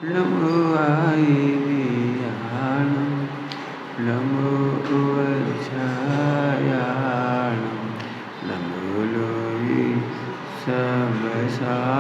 लम्बुवायियाणं लम्बुवच्छायाणं लम्बुलोहि सबसाहु।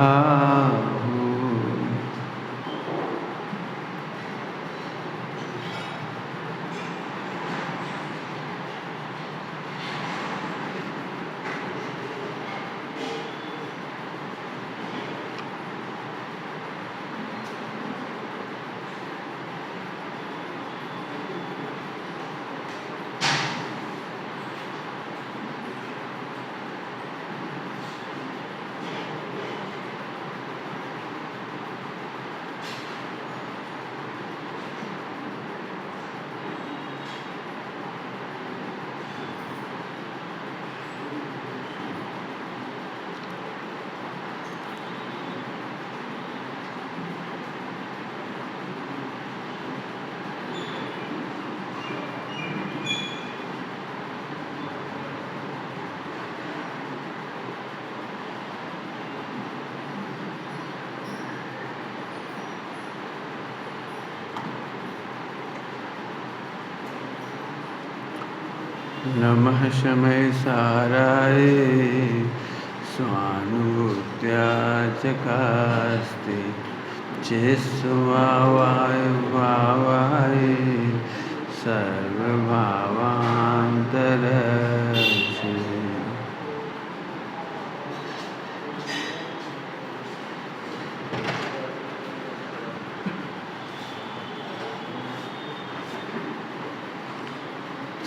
नमः शमय साराय स्वानुभूत्याचकास्ते चेस्वावाय भावाय सर्वभावान्तरक्षे।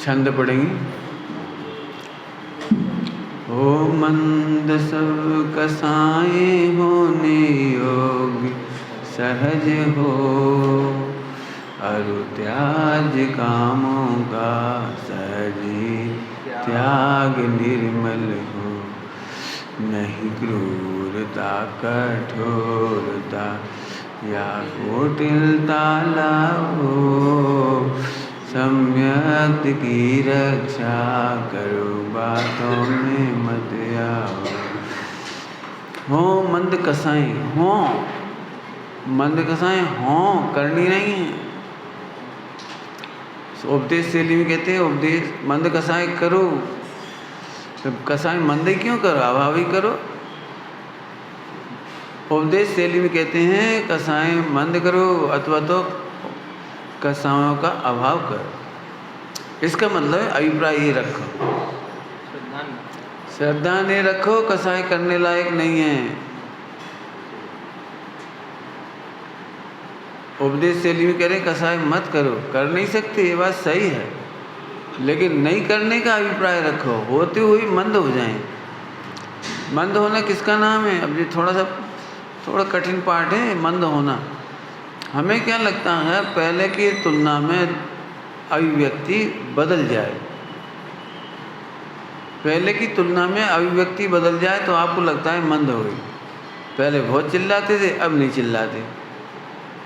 छंद पढ़ेंगे। ओ मंद सब कसाए होने योग्य सहज हो, अरु त्याज कामों का सहजी त्याग निर्मल हो। नहीं क्रूरता कठोरता या कुटिलता लाओ, सम्यक की रक्षा करो बातों में मत आओ। हो मंद कसाई हो, मंद कसाई हो करनी नहीं है। उपदेश शैली में कहते हैं उपदेश मंद कसाई करो, तो कसाई मंद ही क्यों करो, अभावी करो। उपदेश शैली में कहते हैं कसाई मंद करो अथवा तो कसायों का अभाव करो। इसका मतलब है अभिप्राय ये रखो, श्रद्धा नहीं रखो, कसाय करने लायक नहीं है। उपदेश शैली में कह रहे कसाय मत करो, कर नहीं सकते ये बात सही है, लेकिन नहीं करने का अभिप्राय रखो, होते हुए मंद हो जाएं। मंद होना किसका नाम है? अब ये थोड़ा कठिन पाठ है मंद होना। हमें क्या लगता है पहले की तुलना में अभिव्यक्ति बदल जाए, पहले की तुलना में अभिव्यक्ति बदल जाए तो आपको लगता है मंद हो गई। पहले बहुत चिल्लाते थे अब नहीं चिल्लाते,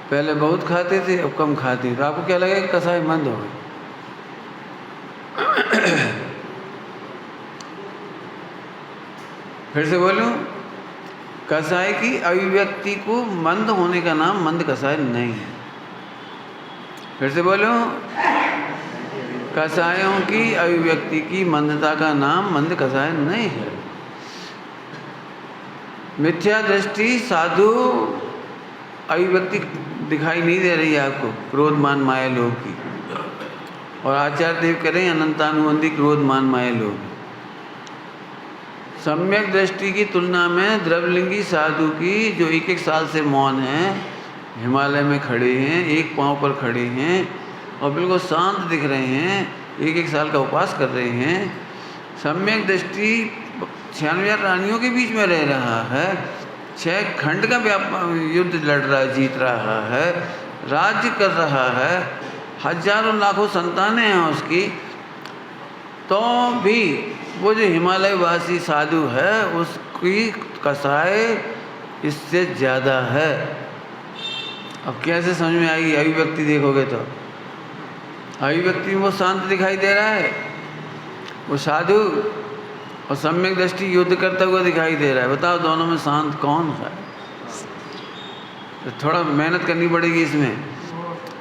पहले बहुत खाते थे अब कम खाते, तो आपको क्या लगेगा कसाई मंद हो गई। फिर से बोलूं, कसाई की अभिव्यक्ति को मंद होने का नाम मंद कसाई नहीं है। फिर से बोलूं, कसायों की अभिव्यक्ति की मंदता का नाम मंद कसाय नहीं है। मिथ्या दृष्टि साधु अभिव्यक्ति दिखाई नहीं दे रही है आपको, क्रोध मान माया लोभ की। और आचार्य देव कह रहे हैं अनंतानुबंधी क्रोध मान माया लोभ। सम्यक दृष्टि की तुलना में द्रव्यलिंगी साधु की जो एक एक साल से मौन है, हिमालय में खड़े हैं, एक पांव पर खड़े हैं और बिल्कुल शांत दिख रहे हैं, एक एक साल का उपवास कर रहे हैं। सम्यक दृष्टि 96 रानियों के बीच में रह रहा है, 6 खंड का युद्ध लड़ रहा है, जीत रहा है, राज्य कर रहा है, हजारों लाखों संतानें हैं उसकी, तो भी वो जो हिमालय वासी साधु है उसकी कसाई इससे ज़्यादा है। अब कैसे समझ में आएगी? अभिव्यक्ति देखोगे तो अभिव्यक्ति में वो शांत दिखाई दे रहा है, वो साधु, और सम्यक दृष्टि युद्ध करता हुआ दिखाई दे रहा है। बताओ दोनों में शांत कौन है? तो थोड़ा मेहनत करनी पड़ेगी इसमें,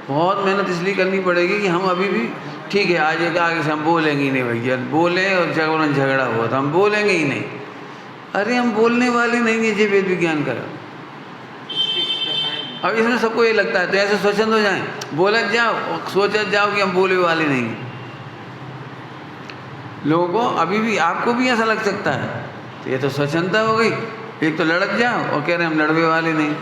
बहुत मेहनत इसलिए करनी पड़ेगी कि हम अभी भी ठीक है आज एक आगे से हम बोलेंगे ही नहीं भैया, बोले और झगड़ा हुआ तो हम बोलेंगे ही नहीं। अरे हम बोलने वाले नहीं है जी वेद विज्ञान का। अब इसमें सबको ये लगता है तो ऐसे स्वच्छंद हो जाए, बोला जाओ सोचा जाओ कि हम बोले वाले नहीं हैं। लोगों को अभी भी, आपको भी ऐसा लग सकता है, तो ये तो स्वच्छंदता हो गई। एक तो लड़क जाओ और कह रहे हम लड़वे वाले नहीं,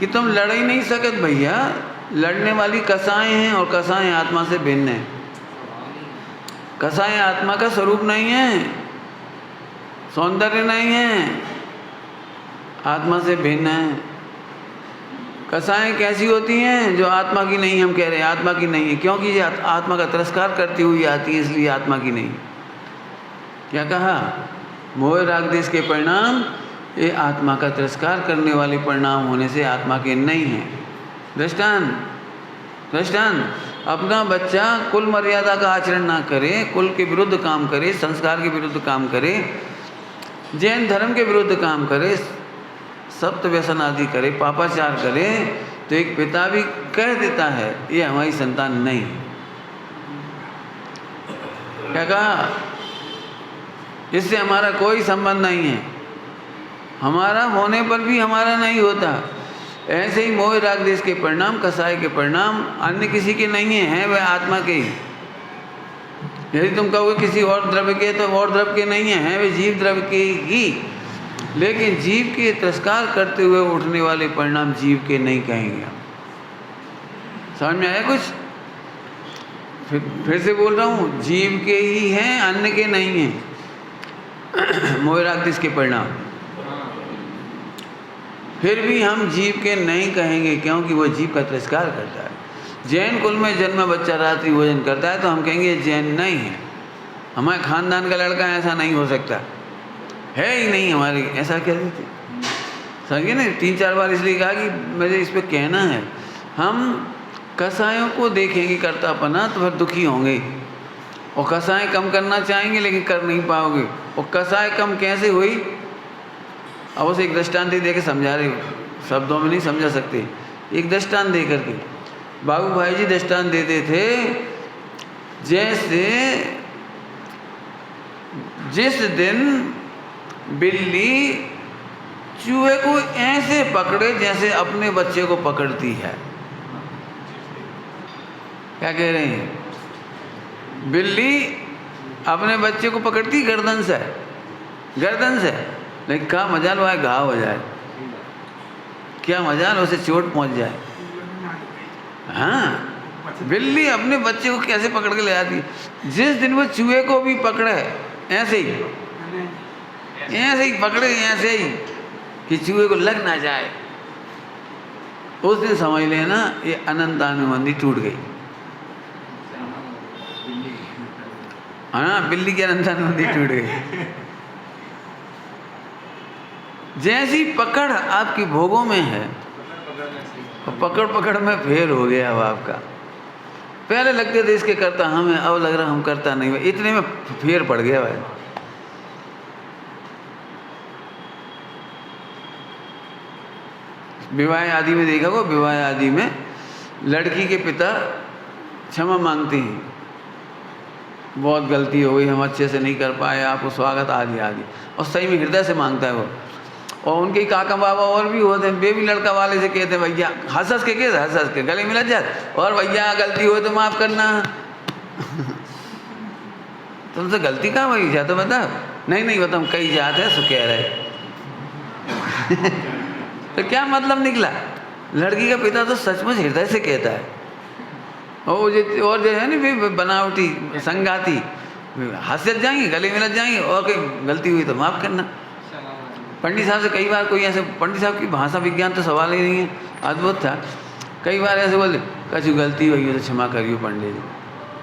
कि तुम लड़ ही नहीं सकत भैया। लड़ने वाली कसाएं हैं और कसाएं आत्मा से भिन्न है। कसाएं आत्मा का स्वरूप नहीं है, सौंदर्य नहीं है, आत्मा से भिन्न है। कसाएं कैसी होती हैं? जो आत्मा की नहीं, हम कह रहे हैं आत्मा की नहीं है, क्योंकि ये आत्मा का तिरस्कार करती हुई आती है, इसलिए आत्मा की नहीं। क्या कहा? मोह राग देश के परिणाम ये आत्मा का तिरस्कार करने वाले परिणाम होने से आत्मा के नहीं हैं। दृष्टांत, अपना बच्चा कुल मर्यादा का आचरण ना करे, कुल के विरुद्ध काम करे, संस्कार के विरुद्ध काम करे, जैन धर्म के विरुद्ध काम करे, सप्त व्यसन आदि करे, पापाचार करे, तो एक पिता भी कह देता है ये हमारी संतान नहीं है। क्या कहा? इससे हमारा कोई संबंध नहीं है, हमारा होने पर भी हमारा नहीं होता। ऐसे ही मोह राग देश के परिणाम, कसाय के परिणाम अन्य किसी के नहीं हैं, वह आत्मा के ही। यदि तुम कहोगे किसी और द्रव्य के, तो और द्रव्य के नहीं हैं, वे जीव द्रव्य के ही। लेकिन जीव के तिरस्कार करते हुए उठने वाले परिणाम जीव के नहीं कहेंगे। समझ में आया कुछ? फिर से बोल रहा हूँ, जीव के ही हैं, अन्य के नहीं हैं मोह राग देश के परिणाम। फिर भी हम जीव के नहीं कहेंगे, क्योंकि वो जीव का तिरस्कार करता है। जैन कुल में जन्मा बच्चा रात्रि भोजन करता है तो हम कहेंगे जैन नहीं है, हमारे खानदान का लड़का ऐसा नहीं हो सकता, है ही नहीं हमारे, ऐसा कह देते। समझिए ना, 3-4 बार इसलिए कहा कि मुझे इस पर कहना है। हम कसायों को देखेंगे करतापना तो फिर दुखी होंगे, और कसाएँ कम करना चाहेंगे लेकिन कर नहीं पाओगे। और कसाएँ कम कैसे हुई? अब उसे एक दृष्टांत दे के समझा रहे, शब्दों में नहीं समझा सकते। एक दृष्टांत दे करके बाबू भाई जी दृष्टांत देते थे, जैसे जिस दिन बिल्ली चूहे को ऐसे पकड़े जैसे अपने बच्चे को पकड़ती है। क्या कह रहे हैं? बिल्ली अपने बच्चे को पकड़ती गर्दन से, लेकिन क्या मजाल हुआ है घाव हो जाए, क्या मजाल उसे चोट पहुंच जाए। हाँ, बिल्ली अपने बच्चे को कैसे पकड़ के ले आती है? जिस दिन वो चूहे को भी पकड़े ऐसे ही पकड़े, ऐसे ही कि चूहे को लग ना जाए, उस दिन समझ लेना ये अनंतानुबंधी टूट गई। हाँ, बिल्ली की अनंतानुबंधी टूट गई। जैसी पकड़ आपकी भोगों में है, पकड़ में फेर हो गया। अब आपका पहले लगते थे इसके करता हमें, अब लग रहा हम करता नहीं, इतने में फेर पड़ गया भाई। विवाह आदि में देखा को, विवाह आदि में लड़की के पिता क्षमा मांगते हैं, बहुत गलती हो गई, हम अच्छे से नहीं कर पाए, आपको स्वागत आदि आदि, और सही में हृदय से मांगता है वो। और उनके काका बाबा और भी होते हैं, वे भी लड़का वाले से कहते हैं भैया, हंस के गले मिल जाए, और भैया गलती हो तो माफ़ करना। तुमसे गलती कहाँ हुई जा तो बता। नहीं बता, हम कई जाते हैं सो कह रहे। तो क्या मतलब निकला? लड़की का पिता तो सचमुच हृदय से कहता है, और जो है ना बनावटी संगाती हंस जाएंगी, गले मिल जाएंगी, और कहीं गलती हुई तो माफ़ करना। पंडित साहब से कई बार कोई ऐसे, पंडित साहब की भाषा विज्ञान तो सवाल ही नहीं है, अद्भुत था। कई बार ऐसे बोले, कछु गलती हुई है तो क्षमा करियो पंडित जी।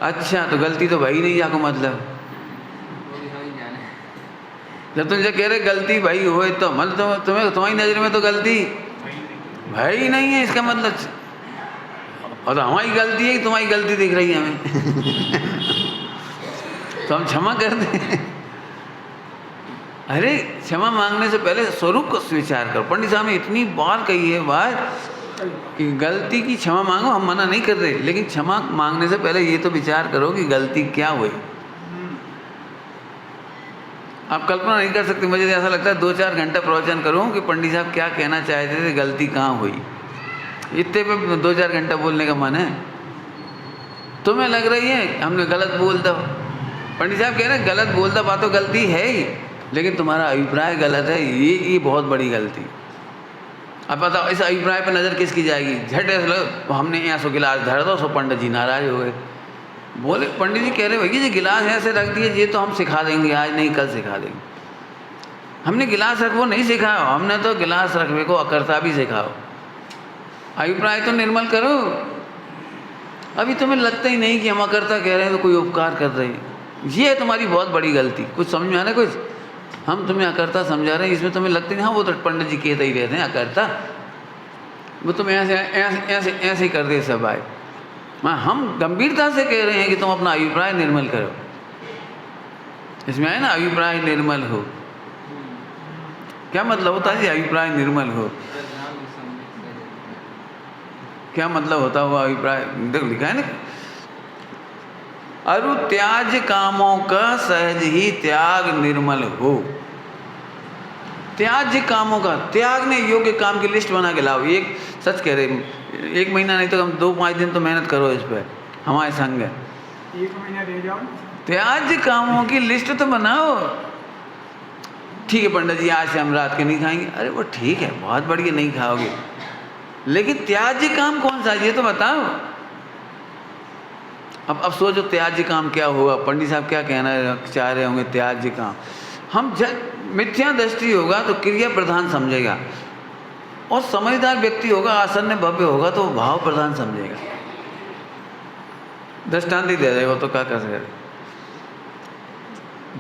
अच्छा, तो गलती तो भाई नहीं जाको, मतलब जब तुम जो कह रहे गलती भाई हो तो मतलब तुम्हारी नज़र में तो गलती भाई नहीं है, इसका मतलब, और तो हमारी गलती है, तुम्हारी गलती दिख रही है हमें। तो हम क्षमा कर दें। अरे क्षमा मांगने से पहले स्वरूप को स्वीकार करो। पंडित साहब ने इतनी बार कही है बात कि गलती की क्षमा मांगो, हम मना नहीं कर रहे, लेकिन क्षमा मांगने से पहले ये तो विचार करो कि गलती क्या हुई। आप कल्पना नहीं कर सकते, मुझे ऐसा लगता है 2-4 घंटा प्रवचन करूं कि पंडित साहब क्या कहना चाहते थे, गलती कहाँ हुई, इतने पे 2-4 घंटा बोलने का मन है। तुम्हें लग रही है हमने गलत बोल दो, पंडित साहब कह रहे हैं गलत बोल दो, बात तो गलती है ही, लेकिन तुम्हारा अभिप्राय गलत है, ये बहुत बड़ी गलती। अब बताओ इस अभिप्राय पर नज़र किसकी जाएगी? झट ऐसे लो हमने यहाँ सो गिलास धर दो, सो पंडित जी नाराज हो गए। बोले पंडित जी कह रहे भैया जी गिलास ऐसे रख दिए, ये तो हम सिखा देंगे, आज नहीं कल सिखा देंगे। हमने गिलास रखो नहीं सिखाओ, हमने तो गिलास रखने को अकर्ता भी सिखाओ, अभिप्राय तो निर्मल करो। अभी तुम्हें लगता ही नहीं कि हम अकर्ता कह रहे हैं तो कोई उपकार कर रहे हैं, ये है तुम्हारी बहुत बड़ी गलती। कुछ समझ में आ रहा है? कुछ हम तुम्हें अकर्ता समझा रहे हैं, इसमें तुम्हें लगता नहीं, हाँ वो तो पंडित जी कहते ही रहते हैं अकर्ता, वो तुम ऐसे ऐसे ऐसे ऐसे ही कर दे सब आए। हम गंभीरता से कह रहे हैं कि तुम अपना अभिप्राय निर्मल करो। इसमें है ना अभिप्राय निर्मल हो, क्या मतलब होता है जी अभिप्राय निर्मल हो? क्या मतलब होता हुआ अभिप्राय? देख लिखा है ना, अरु त्याज कामों का सहज ही त्याग निर्मल हो। त्याज्य कामों का त्यागने योग्य काम की लिस्ट बना के लाओ। एक सच कह रहे, 1 महीना नहीं तो हम 2-5 दिन तो मेहनत करो इस पर, हमारे संग है। 1 महीना रह जाओ, त्याज्य कामों की लिस्ट तो बनाओ। ठीक है पंडित जी आज से हम रात के नहीं खाएंगे, अरे वो ठीक है, बहुत बढ़िया नहीं खाओगे, लेकिन त्याज्य काम कौन सा है ये तो बताओ। अब सोचो त्याज्य काम क्या होगा, पंडित साहब क्या कहना चाह रहे होंगे त्याज्य काम। हम मिथ्या दृष्टि होगा तो क्रिया प्रधान समझेगा, और समझदार व्यक्ति होगा आसन्न भव्य होगा तो भाव प्रधान समझेगा। दृष्टांत ही दे देगा तो क्या कर सकते।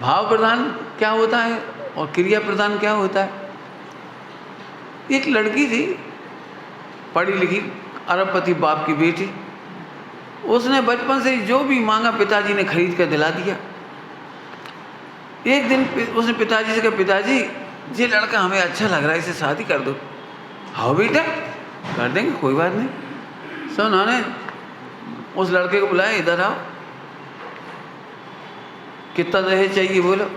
भाव प्रधान क्या होता है और क्रिया प्रधान क्या होता है? एक लड़की थी पढ़ी लिखी अरबपति बाप की बेटी, उसने बचपन से जो भी मांगा पिताजी ने खरीद कर दिला दिया। एक दिन उसने पिताजी से कहा पिताजी ये लड़का हमें अच्छा लग रहा है, इसे शादी कर दो। हाँ बेटा कर देंगे कोई बात नहीं। सो उन्होंने उस लड़के को बुलाया, इधर आओ, कितना दहेज चाहिए बोलो।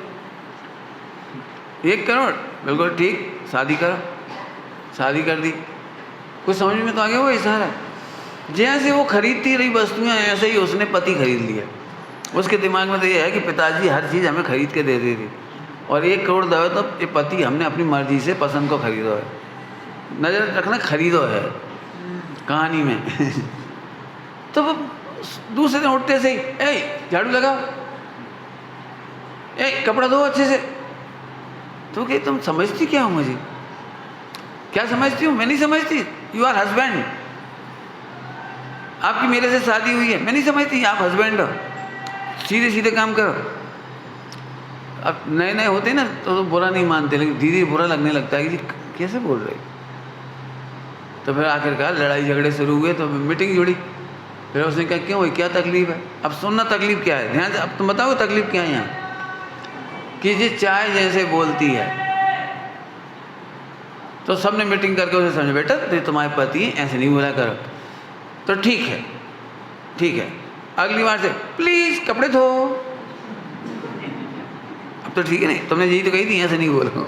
1 करोड़, बिल्कुल ठीक, शादी करो। शादी कर दी। कुछ समझ में तो आ गया वो इशारा? जैसे वो खरीदती रही वस्तुएं ऐसे ही उसने पति खरीद लिया। उसके दिमाग में तो ये है कि पिताजी हर चीज़ हमें खरीद के दे देती, और 1 करोड़ दो तो ये पति हमने अपनी मर्जी से पसंद को खरीदो है। नज़र रखना खरीदो है कहानी में। तो वो दूसरे दिन उठते से ए झाड़ू लगाओ, ए कपड़ा धो अच्छे से। तो कि तुम समझती क्या हो मुझे? क्या समझती हूँ? मैं नहीं समझती। यू आर हस्बैंड, आपकी मेरे से शादी हुई है, मैं नहीं समझती आप हस्बैंड हो, सीधे सीधे काम करो। अब नए नए होते ना तो बुरा नहीं मानते, लेकिन धीरे धीरे बुरा लगने लगता है कि जी कैसे बोल रहे। तो फिर आखिरकार लड़ाई झगड़े शुरू हुए, तो मीटिंग जुड़ी। फिर उसने कहा क्यों भाई क्या तकलीफ है? अब सुनना तकलीफ क्या है, ध्यान से। अब तुम बताओ तकलीफ क्या है यहाँ? कि जी चाय जैसे बोलती है। तो सबने मीटिंग करके उसे समझे, बेटा तो तुम्हारे पति ऐसे नहीं बोला करो। तो ठीक है ठीक है, अगली बार से प्लीज कपड़े धो। अब तो ठीक है, नहीं तुमने यही तो कही थी ऐसे नहीं बोलो।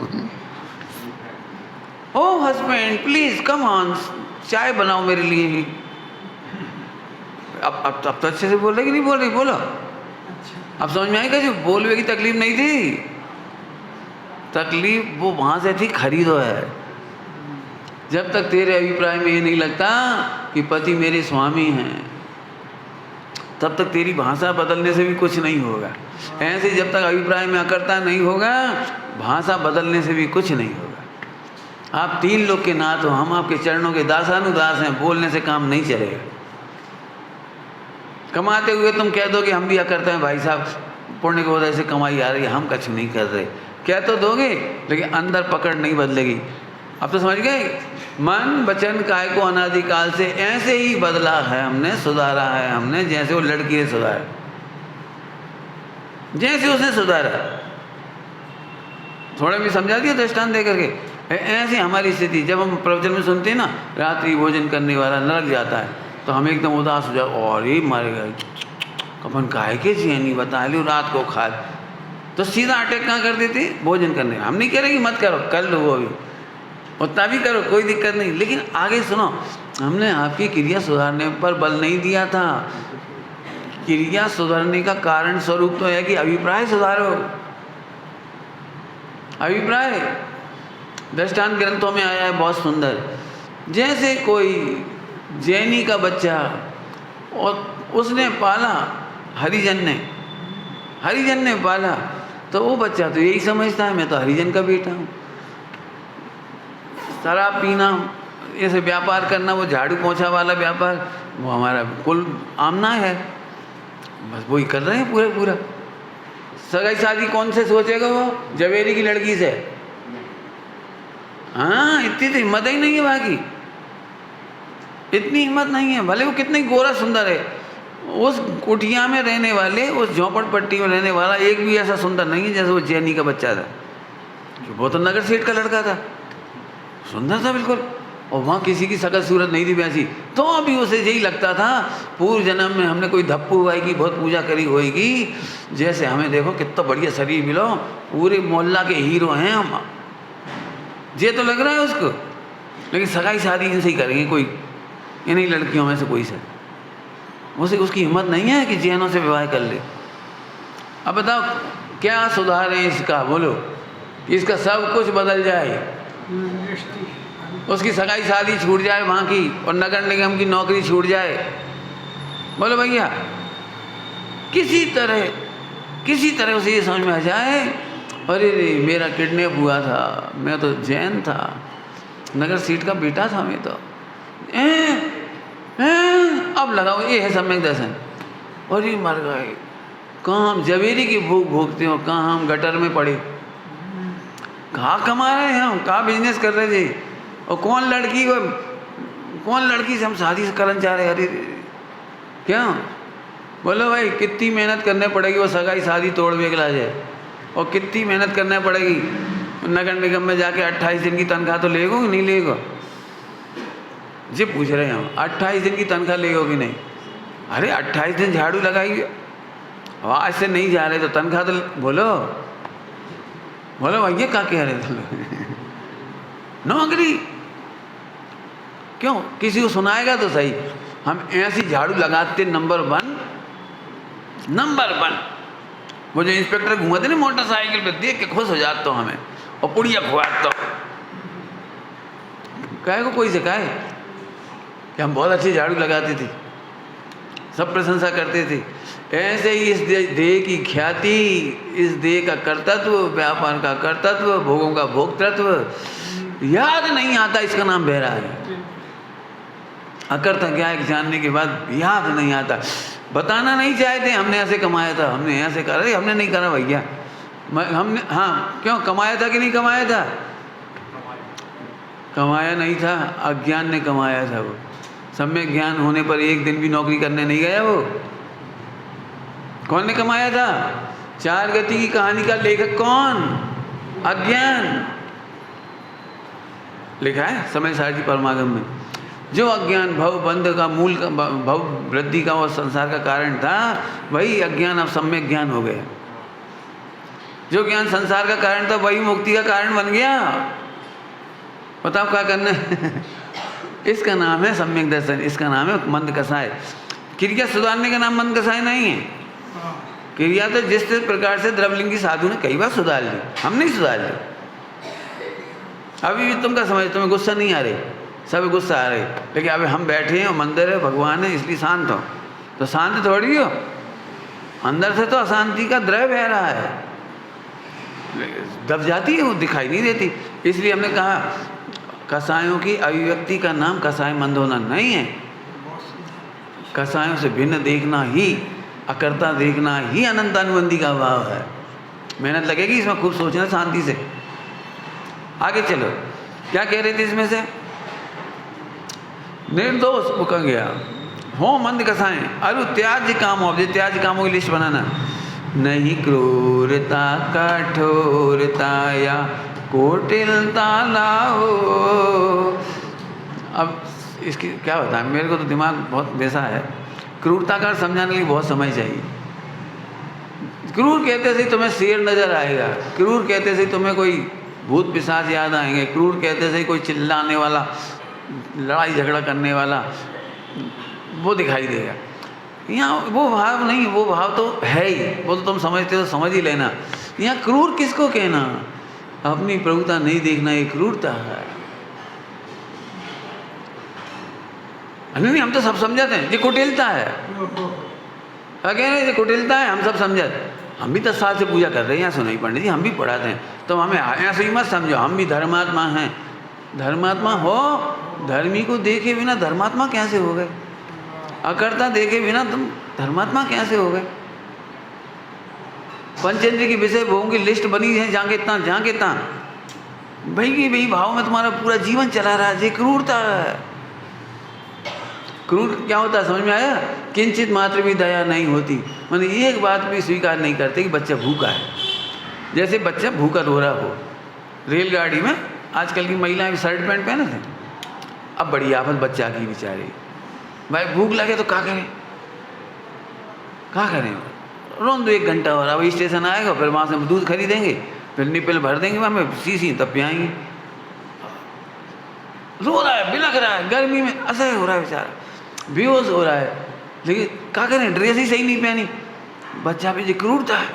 ओ हस्बैंड प्लीज कम ऑन, चाय बनाओ मेरे लिए। अब तो अच्छे से बोल रहे कि नहीं बोल रही? बोलो। अब समझ में आएगा जो बोलने की तकलीफ नहीं थी, तकलीफ वो वहां से थी खरीदो है। जब तक तेरे अभिप्राय में ये नहीं लगता कि पति मेरे स्वामी हैं, तब तक तेरी भाषा बदलने से भी कुछ नहीं होगा। ऐसे जब तक अभिप्राय में अकर्ता नहीं होगा, भाषा बदलने से भी कुछ नहीं होगा। आप 3 लोग के नाथ हो, हम आपके चरणों के दासानुदास हैं, बोलने से काम नहीं चलेगा। कमाते हुए तुम कह दो कि हम भी अकर्ता हैं भाई साहब, पुण्य की वजह से कमाई आ रही है, हम कुछ नहीं कर रहे, कह तो दोगे, लेकिन अंदर पकड़ नहीं बदलेगी। अब तो समझ गए, मन वचन काय को अनादिकाल से ऐसे ही बदला है हमने, सुधारा है हमने, जैसे वो लड़की ने सुधारा, जैसे उसने सुधारा। थोड़ा भी समझा दिया दृष्टांत दे करके। ऐसी हमारी स्थिति, जब हम प्रवचन में सुनते हैं ना, रात्रि भोजन करने वाला नरक जाता है, तो हम एकदम उदास हो जाओ, और ही मर गए, अपन काहे के जिए नहीं बता लो, रात को खा, तो सीधा अटैक कहाँ कर देते, भोजन करने। हम नहीं कह रहे कि मत करो, कर लो वो भी, उतना भी करो, कोई दिक्कत नहीं, लेकिन आगे सुनो, हमने आपकी क्रिया सुधारने पर बल नहीं दिया था। क्रिया सुधारने का कारण स्वरूप तो है कि अभिप्राय सुधारो। अभिप्राय दृष्टांत ग्रंथों में आया है बहुत सुंदर। जैसे कोई जैनी का बच्चा और उसने पाला, हरिजन ने पाला, तो वो बच्चा तो यही समझता है मैं तो हरिजन का बेटा हूँ। शराब पीना, ऐसे व्यापार करना, वो झाड़ू पोछा वाला व्यापार, वो हमारा कुल आमना है, बस वही कर रहे हैं पूरा। सगाई शादी कौन से सोचेगा, वो जवेरी की लड़की से? हाँ, इतनी तो हिम्मत ही नहीं है बाकी, इतनी हिम्मत नहीं है, भले वो कितनी गोरा सुंदर है। उस कुटिया में रहने वाले, उस झोपड़पट्टी में रहने वाला एक भी ऐसा सुंदर नहीं है जैसे वो जैनी का बच्चा था। वो तो नगर सेठ का लड़का था, सुंदर था बिल्कुल, और वहाँ किसी की शकल सूरत नहीं थी वैसी। तो अभी उसे यही लगता था पूर्व जन्म में हमने कोई धप्पू भाई की बहुत पूजा करी होगी, जैसे हमें देखो कितना बढ़िया शरीर मिलो, पूरे मोहल्ला के हीरो हैं हम, ये तो लग रहा है उसको। लेकिन सगाई शादी इनसे ही करेंगे, कोई इन्हीं लड़कियों में से कोई से, उसे उसकी हिम्मत नहीं है कि जैनों से विवाह कर ले। अब बताओ क्या सुधार है इसका, बोलो, कि इसका सब कुछ बदल जाए, उसकी सगाई शादी छूट जाए वहाँ की, और नगर निगम की नौकरी छूट जाए। बोलो भैया, किसी तरह उसे ये समझ में आ जाए, अरे रे मेरा किडनैप हुआ था, मैं तो जैन था, नगर सीट का बेटा था मैं तो, अब लगाओ ये है सम्यक दर्शन, और ये मर गए। कहाँ हम जवेरी की भूख भोगते हो, कहाँ हम गटर में पड़े, कहाँ कमा रहे हैं हम, कहाँ बिजनेस कर रहे थे, और कौन लड़की से हम शादी से करना चाह रहे हैं। अरे क्या बोलो भाई, कितनी मेहनत करने पड़ेगी वो सगाई शादी तोड़ बेगला जाए, और कितनी मेहनत करना पड़ेगी, नगर निगम में जाके 28 दिन की तनख्वाह तो लेगो कि नहीं लेगो, जी पूछ रहे हैं हम, 28 दिन की तनख्वाह लेगो कि नहीं? अरे 28 दिन झाड़ू लगाइए, आज से नहीं जा रहे तो तनख्वाह तो बोलो भैया क्या कह रहे थे नौकरी क्यों, किसी को सुनाएगा तो सही। हम ऐसी झाड़ू लगाते नंबर वन, वो जो इंस्पेक्टर घूमते ना मोटरसाइकिल पे, देख के खुश हो जाता हूँ हमें, और पुड़िया खुआता हूँ, कहे को कोई से कहे कि हम बहुत अच्छी झाड़ू लगाते थे, सब प्रशंसा करते थे। ऐसे ही इस देह की ख्याति, इस देह का कर्तत्व, व्यापार का कर्तत्व, भोगों का भोक्तृत्व याद नहीं आता, इसका नाम बहरा है। अकर्ता क्या है जानने के बाद याद नहीं आता, बताना नहीं चाहते हमने ऐसे कमाया था, हमने ऐसे करा, अरे हमने नहीं करा भैया, हमने, हाँ क्यों कमाया था कि नहीं कमाया था? कमाया नहीं था, अज्ञान ने कमाया था। वो सम्यक ज्ञान होने पर एक दिन भी नौकरी करने नहीं गया। वो कौन ने कमाया था? चार गति की कहानी का लेखक कौन? अज्ञान। लिखा है समय सारथी परमागम में, जो अज्ञान भव बंध का मूल का, भव वृद्धि का और संसार का कारण था, वही अज्ञान अब सम्यक ज्ञान हो गया। जो ज्ञान संसार का कारण था वही मुक्ति का कारण बन गया। बताओ क्या करना है? इसका नाम है सम्यक दर्शन, इसका नाम है मंद कसाय। क्रिया सुधारने का नाम मंद कसाय नहीं है। क्रिया तो जिस प्रकार से द्रवलिंगी साधु ने कई बार सुधार ली, हम नहीं सुधार ली। अभी भी तुम क्या समझ, तुम्हें गुस्सा नहीं आ रही, सब गुस्सा आ रही, लेकिन अभी हम बैठे हैं और मंदिर है, भगवान है, इसलिए शांत हो। तो शांत थोड़ी हो, अंदर से तो अशांति का द्रव बह रहा है, दब जाती है, वो दिखाई नहीं देती। इसलिए हमने कहा कसायों की अभिव्यक्ति का नाम कसाय मंद होना नहीं है। कसायों से भिन्न देखना ही, अकर्ता देखना ही अनंतानुबंधी का भाव है। मेहनत लगेगी इसमें, खूब सोचना शांति से। आगे चलो, क्या कह रहे थे इसमें से? निर्दोष वो कह गया हो मंद कसाएं, अरु त्याज्य काम हो, त्याज्य कामों की लिस्ट बनाना। नहीं क्रूरता कठोरता या कुटिलता लाओ। अब इसकी क्या बताएं, मेरे को तो दिमाग बहुत वैसा है। क्रूरता का समझाने के लिए बहुत समय चाहिए। क्रूर कहते से तुम्हें शेर नजर आएगा, क्रूर कहते से तुम्हें कोई भूत पिशाच याद आएंगे, क्रूर कहते से कोई चिल्लाने वाला, लड़ाई झगड़ा करने वाला वो दिखाई देगा। यहाँ वो भाव नहीं, वो भाव तो है ही, वो तो तुम समझते हो, समझ ही लेना। यहाँ क्रूर किसको कहना? अपनी प्रभुता नहीं देखना ये क्रूरता है। नहीं, हम तो सब समझाते हैं ये कुटिलता है। क्या कह रहे हैं? ये कुटिलता है, हम सब समझाते। हम भी 10 साल से पूजा कर रहे हैं, यहाँ सुनाई पंडित जी, हम भी पढ़ाते हैं, तो हमें ऐसे ही मत समझो हम भी धर्मात्मा हैं। धर्मात्मा हो, धर्मी को देखे बिना धर्मात्मा कैसे हो गए? अकर्ता देखे बिना तुम धर्मात्मा कैसे हो गए? पंचेंद्रिय के विषय भोगों की लिस्ट बनी है, जाके इतना जाके इतना भाई की भाई भाव में तुम्हारा पूरा जीवन चला रहा है। ये क्रूरता है। क्रूर क्या होता है समझ में आया? किंचित मात्र भी दया नहीं होती, मैंने एक बात भी स्वीकार नहीं करते कि बच्चा भूखा है। जैसे बच्चा भूखा रो रहा हो, रेलगाड़ी में आजकल की महिलाएं भी शर्ट पैंट पहने थे, अब बड़ी आफत बच्चा की बेचारी, भाई भूख लगे तो क्या करें? क्या करें? रोन दो 1 घंटा और अब स्टेशन आएगा, फिर वहाँ से हम दूध खरीदेंगे, फिर निपल भर देंगे वहाँ में शीशी, तब पियाएंगे। रो रहा है, बिलख रहा है, गर्मी में असह्य हो रहा है बेचारा, बेहोश हो रहा है, लेकिन क्या करें? ड्रेस ही सही नहीं पहनी। बच्चा भी क्रूरता है।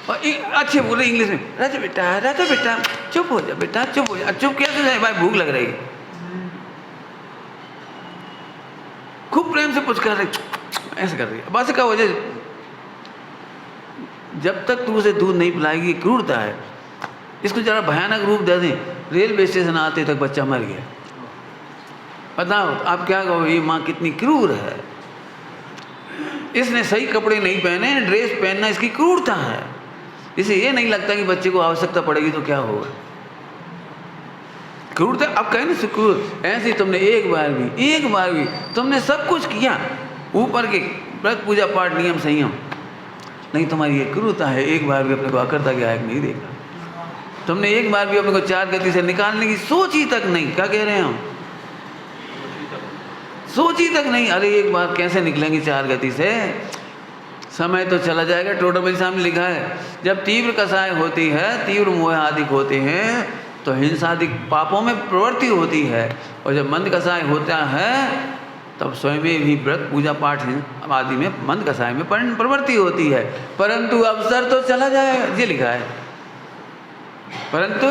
और अच्छे बोले इंग्लिश में, राजा बेटा चुप हो जा बेटा, चुप हो जा। चुप कैसे जाए भाई? भूख लग रही है। खूब प्रेम से पूछ कर रही, ऐसे कर रही है, बस का वजह जब तक तू उसे दूध नहीं पिलाएगी क्रूरता है। इसको जरा भयानक रूप दे दें, रेलवे स्टेशन आते तक बच्चा मर गया। बताओ आप क्या कहो, ये माँ कितनी क्रूर है। इसने सही कपड़े नहीं पहने, ड्रेस पहनना इसकी क्रूरता है। इसे ये नहीं लगता कि बच्चे को आवश्यकता पड़ेगी तो क्या होगा। क्रूरता अब कहें ना क्रूर, ऐसे तुमने एक बार भी तुमने सब कुछ किया, ऊपर के व्रत पूजा पाठ नियम संयम, नहीं तुम्हारी ये क्रूरता है। एक बार भी अपने को अकर्ता के आयक नहीं देखा तुमने, एक बार भी अपने को 4 गति से निकालने की सोची तक नहीं। क्या कह रहे हैं हम? सोची तक नहीं। अरे एक बार कैसे निकलेंगे 4 गति से? समय तो चला जाएगा। टोटल मेरे सामने लिखा है, जब तीव्र कसाय होती है, तीव्र मोह आदि होते हैं तो हिंसादिक पापों में प्रवृत्ति होती है, और जब मंद कसाय होता है तब स्वयं भी व्रत पूजा पाठ आदि में मंद कसाय में प्रवृत्ति होती है। परंतु अवसर तो चला जाएगा, ये लिखा है, परंतु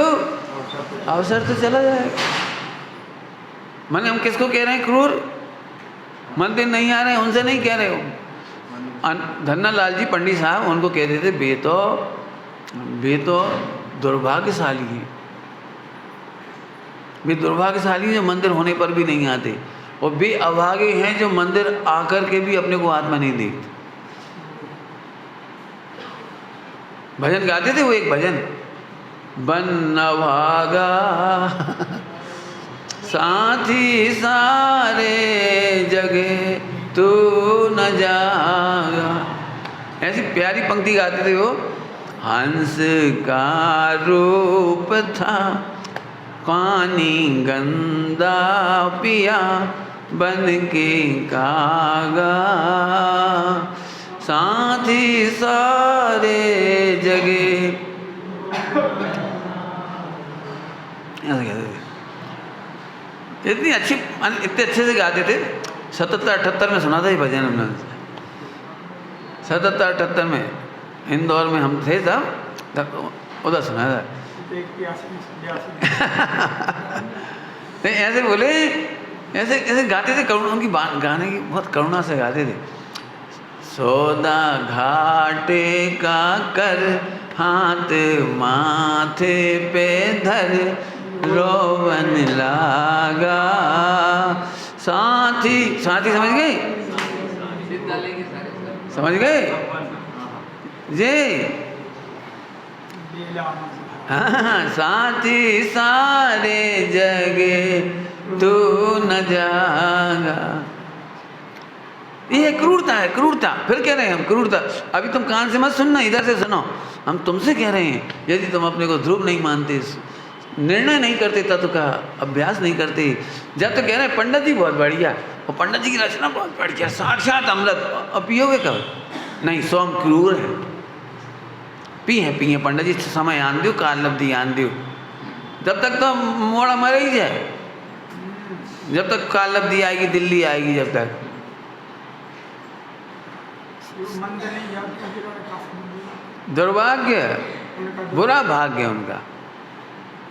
अवसर तो चला जाएगा। माने हम किसको कह रहे हैं क्रूर? मंदिर नहीं आ रहे हैं उनसे नहीं कह रहे हो। धन्ना लाल जी पंडित साहब उनको कहते थे वे तो दुर्भाग्यशाली हैं, वे दुर्भाग्यशाली जो मंदिर होने पर भी नहीं आते, और वे अभागे हैं जो मंदिर आकर के भी अपने को आत्मा नहीं देखते। भजन गाते थे वो, एक भजन, बन अभागा साथी सारे जगे तू न जागा, ऐसी प्यारी पंक्ति गाते थे वो। हंस का रूप था पानी गंदा पिया, बन के कागा साथी सारे जगे, ऐसे कहते थे। इतनी अच्छी, इतने अच्छे से गाते थे। 77-78 में सुना था ये भजन हमने, 77-78 में इंदौर में हम थे तब, उधर सुना था। ऐसे बोले, ऐसे गाते थे, करुणा उनकी गाने की बहुत करुणा से गाते थे। सौदा घाटे का कर हाथ माथे पे धर, रोवन लागा साथी समझ गए? समझ गए जी? हाँ, साथी सारे जगे तू न जागा। ये क्रूरता है, क्रूरता। फिर कह रहे हैं हम क्रूरता। अभी तुम कान से मत सुनना, इधर से सुनो। हम तुमसे कह रहे हैं, यदि तुम अपने को ध्रुव नहीं मानते, निर्णय नहीं करते, तत्व का अभ्यास नहीं करते, जब तक कह रहे हैं पंडित जी बहुत बढ़िया और पंडित जी की रचना बहुत बढ़िया, साक्षात अमृत, अब पियोगे कब? नहीं, स्वयं क्रूर है। पिए पंडित जी, समय आन दो, काल लब्धि आन दो, जब तक तो मोड़ा मर ही जाए, जब तक काल लब्धि आएगी, दिल्ली आएगी, जब तक दुर्भाग्य, बुरा भाग्य उनका।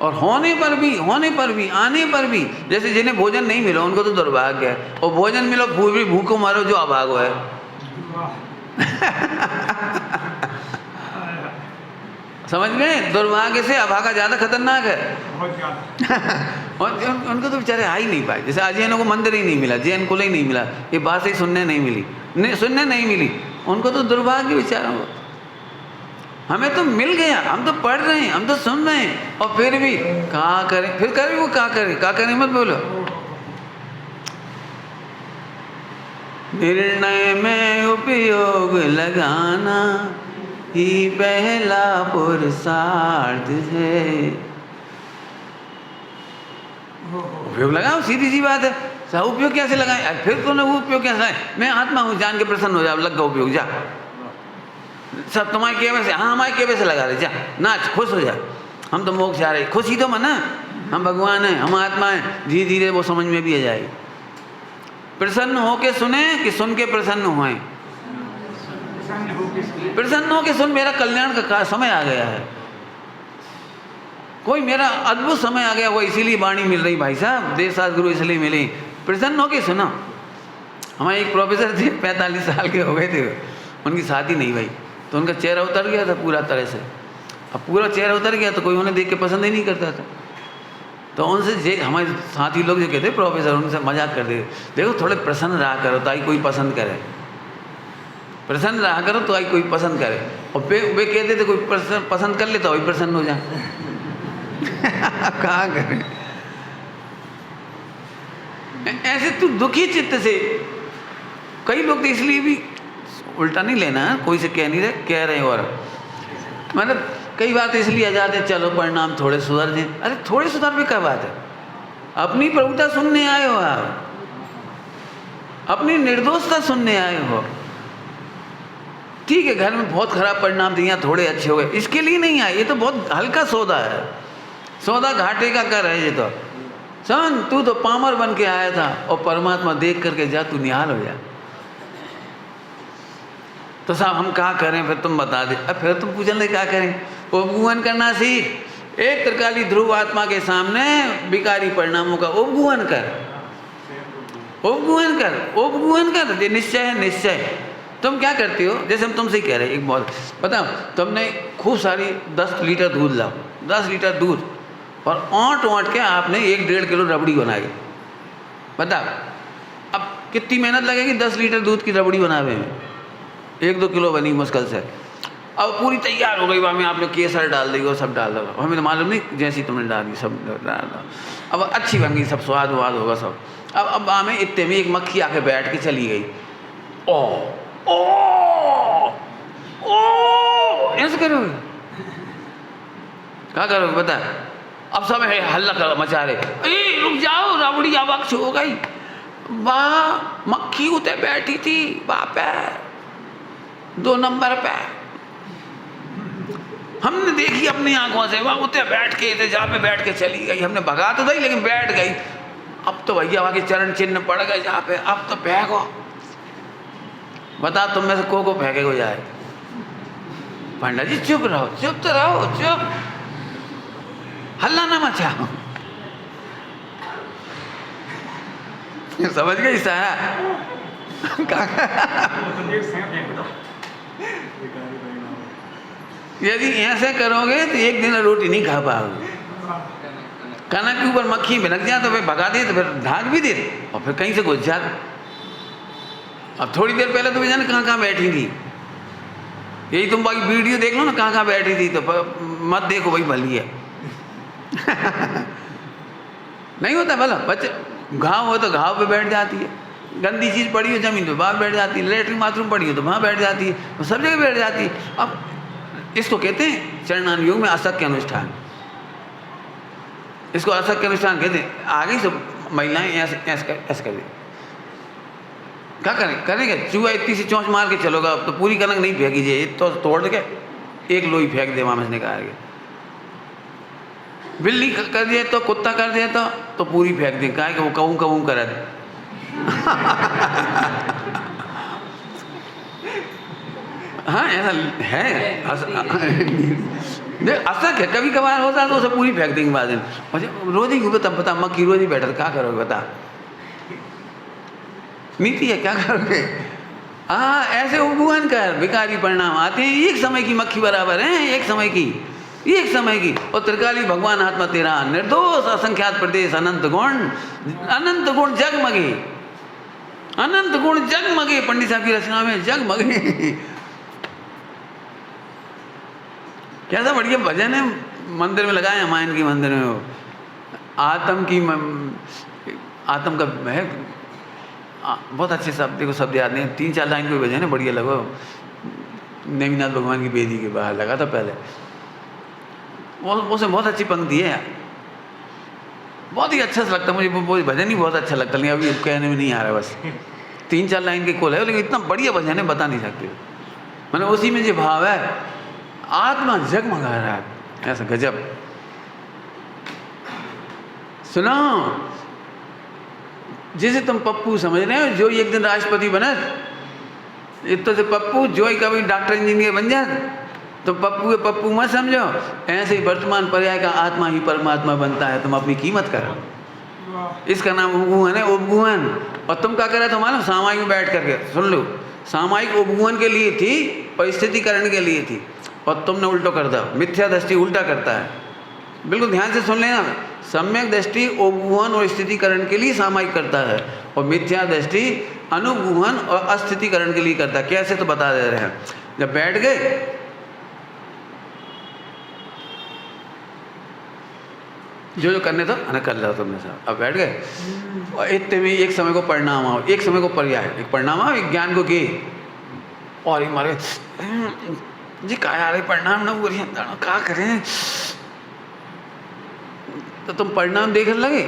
और होने पर भी, आने पर भी, जैसे जिन्हें भोजन नहीं मिला उनको तो दुर्भाग्य है, और भोजन मिलो भी भूखों मारो जो अभागो है। समझ गए? दुर्भाग्य से अभागा ज़्यादा खतरनाक है। और उनको तो बेचारे आ ही नहीं पाए। जैसे अजैनों को मंदिर ही नहीं मिला, जैन कुल ही नहीं मिला, ये बात ही सुनने नहीं मिली, उनको तो दुर्भाग्य बेचारों को। हमें तो मिल गया, हम तो पढ़ रहे हैं, हम तो सुन रहे हैं, और फिर भी क्या करें? फिर करें वो क्या करें मत बोलो। निर्णय में उपयोग लगाना ही पहला पुरुषार्थ है। उपयोग लगाओ, सीधी सी बात है। उपयोग कैसे लगाए? फिर तो ना वो उपयोग कैसे लगाए? मैं आत्मा हूँ, जान के प्रसन्न हो जा, लग गया उपयोग, जा सब तुम्हारे केवे से, हाँ हमारे केवे से लगा रहे, जा नाच, खुश हो जा। हम तो मोक्ष जा रहे, खुशी तो मना, हम भगवान हैं, हम आत्मा हैं। धीरे धीरे वो समझ में भी आ जाएगी। प्रसन्न होके सुने कि सुन के प्रसन्न हुए? प्रसन्न होके सुन, मेरा कल्याण का समय आ गया है, कोई मेरा अद्भुत समय आ गया, वो इसीलिए वाणी मिल रही भाई साहब, देर साथ गुरु इसलिए मिली। प्रसन्न होके सुना। हमारे एक प्रोफेसर थे, 45 साल के हो गए थे, उनकी शादी नहीं भाई, तो उनका चेहरा उतर गया था पूरा तरह से। अब पूरा चेहरा उतर गया तो कोई उन्हें देख के पसंद ही नहीं करता था। तो उनसे हमारे साथी लोग जो कहते प्रोफेसर, उनसे मजाक कर दे, देखो थोड़े प्रसन्न रहा करो तो आई कोई पसंद करे, प्रसन्न रहा करो तो आई कोई पसंद करे। और वे कहते थे कोई पसंद कर ले तो वही प्रसन्न हो जाए। कहाँ करें? ऐसे तू दुखी चित्त से, कई लोग तो इसलिए भी, उल्टा नहीं लेना है, कोई से कह नहीं रहे, कह रहे हैं, और मतलब कई बात इसलिए आ जाते, चलो परिणाम थोड़े सुधर जाए। अरे थोड़े सुधार भी क्या बात है? अपनी प्रभुता सुनने आए हो आप, अपनी निर्दोषता सुनने आए हो। ठीक है, घर में बहुत खराब परिणाम दिया, थोड़े अच्छे हो गए, इसके लिए नहीं आए। ये तो बहुत हल्का सौदा है, सौदा घाटे का कर है ये तो। समझ, तू तो पामर बन के आया था, और परमात्मा देख करके जा, तू निहाल हो जा। तो साहब हम क्या करें? फिर तुम बता दे। अब फिर तुम पूछने लगे क्या करें? उपगुहन करना सीख। एक त्रिकाली ध्रुव आत्मा के सामने विकारी परिणामों का उपगुहन कर, उपगुहन कर, उपगुहन कर। ये निश्चय है, निश्चय। तुम क्या करती हो? जैसे हम तुमसे ही कह रहे हैं, एक बहुत बताओ, तुमने खूब सारी 10 लीटर दूध लाओ, 10 लीटर दूध, और ओंट के आपने 1-1.5 किलो रबड़ी बनाई। बताओ अब कितनी मेहनत लगेगी 10 लीटर दूध की रबड़ी बनाने में? 1-2 किलो बनी मुश्किल से। अब पूरी तैयार हो गई, वहाँ में आपने केसर डाल दी, वो सब डाल दो, हमें तो मालूम नहीं, जैसी तुमने डाल दी सब डाल दो। अब अच्छी बन गई, सब स्वाद वाद होगा सब। अब हमें इतने में एक मक्खी आके बैठ के चली गई। ओ ओ ओ ऐसे करोगे? क्या करोगे बता? अब सब हल्ला कर मचा रहे, रुक जाओ, रबड़ी अवक्ष हो गई। वाह, मक्खी उते बैठी थी, बाप है 2 नंबर पे। हमने देखी अपनी आंखों से, वह उते बैठ के जहाँ पे बैठ के चली गई। हमने भगा तो नहीं, लेकिन बैठ गई। अब तो भैया वहाँ के चरण चिन्ह पड़ गए जहाँ पे। अब तो फेंको, बता तुम में से को फेंके को जाए? पंडित जी चुप रहो, चुप तो रहो, चुप, हल्ला ना मचाओ। समझ गई सारा? यदि ऐसे करोगे तो एक दिन रोटी नहीं खा पाओगे। खाना के ऊपर मक्खी भिनक जाए तो फिर भगा दे, तो फिर ढाक भी दे, और फिर कहीं से घुस जा। अब थोड़ी देर पहले तो भी जाने कहाँ बैठी थी। यही तुम बाकी वीडियो देख लो ना, कहाँ बैठी थी, तो मत देखो भाई, भली है। नहीं होता भला, बच्चे घाव हो तो घाव पे बैठ जाती है। गंदी चीज़ पड़ी हो जमीन पे वहाँ बैठ जाती है, लेटरिन बाथरूम पड़ी हो तो वहाँ बैठ जाती है, वो सब जगह बैठ जाती है। अब इसको कहते हैं चरणान योग में असत्य अनुष्ठान, इसको असत्य अनुष्ठान कहते हैं। आगे से महिलाएं ऐसे कर दी, क्या करेंगे? चूहा इतनी सी चोंच मार के चलोगा तो पूरी कनक नहीं फेंकी जाए, तो तोड़ के एक लोई फेंक दे वहाँ में निकाल के। बिल्ली कर दिया तो, कुत्ता कर दिया तो पूरी फेंक दे, क्या है कि वो कहूँ कहूँ करा दे। हाँ ऐसा है, असक है, कभी कभार होता है तो उसे पूरी फेंक देंगे बाद में। रोज ही बता मक्खी रोज ही बैठा, क्या करोगे बता? नीति है, क्या करोगे? हाँ ऐसे उपगुहन कर भिखारी परिणाम आते हैं, एक समय की मक्खी बराबर है, एक समय की। और त्रिकाली भगवान आत्मा तेरा निर्दोष असंख्यात प्रदेश अनंत गुण जगमगे, पंडित साहब की रचना में जगमगे। कैसा बढ़िया भजन है, मंदिर में लगाए रामायण के मंदिर में। वो आत्म का है, बहुत अच्छे शब्द, देखो शब्द याद नहीं, 3-4 लाइन कोई भजन है, बढ़िया लगो। नेमिनाथ भगवान की बेदी के बाहर लगा था पहले, उसमें बहुत अच्छी पंक्ति है, बहुत ही अच्छा लगता मुझे, वो भजन ही बहुत अच्छा लगता, लेकिन अभी कहने में नहीं आ रहा, बस 3-4 लाइन के कोल है, लेकिन इतना बढ़िया भजन है बता नहीं सकते। मैंने उसी में जो भाव है, आत्मा जगमगा रहा है, ऐसा गजब। सुनो, जैसे तुम पप्पू समझ रहे हो, जो एक दिन राष्ट्रपति बना, इतना से पप्पू जो ही कभी डॉक्टर इंजीनियर बन जाए, तो पप्पू मत समझो। ऐसे ही वर्तमान पर्याय का आत्मा ही परमात्मा बनता है, तुम अपनी कीमत करो। इसका नाम उपगुहन है, उपगुहन। और तुम क्या करे, तुम्हारा सामायिक में बैठ करके सुन लो, सामायिक उपगुहन के लिए थी, परिस्थितिकरण के लिए थी, और तुमने उल्टो कर दो। मिथ्या दृष्टि उल्टा करता है, बिल्कुल ध्यान से सुन लेना। सम्यक दृष्टि उपगुहन और स्थितिकरण के लिए सामायिक करता है, और मिथ्या दृष्टि अनुगुहन और अस्थितिकरण के लिए करता है। कैसे तो बता दे रहे हैं। जब बैठ गए, जो करने था अरे कर लो तुमने साहब, अब बैठ गए, और इतने में एक समय को परिणाम आओ, एक समय को पर्याय, एक परिणाम आओ, एक ज्ञान को गे, और ही मारे जी क्या यार परिणाम ना बोलिए, क्या करें? तो तुम परिणाम देखने लगे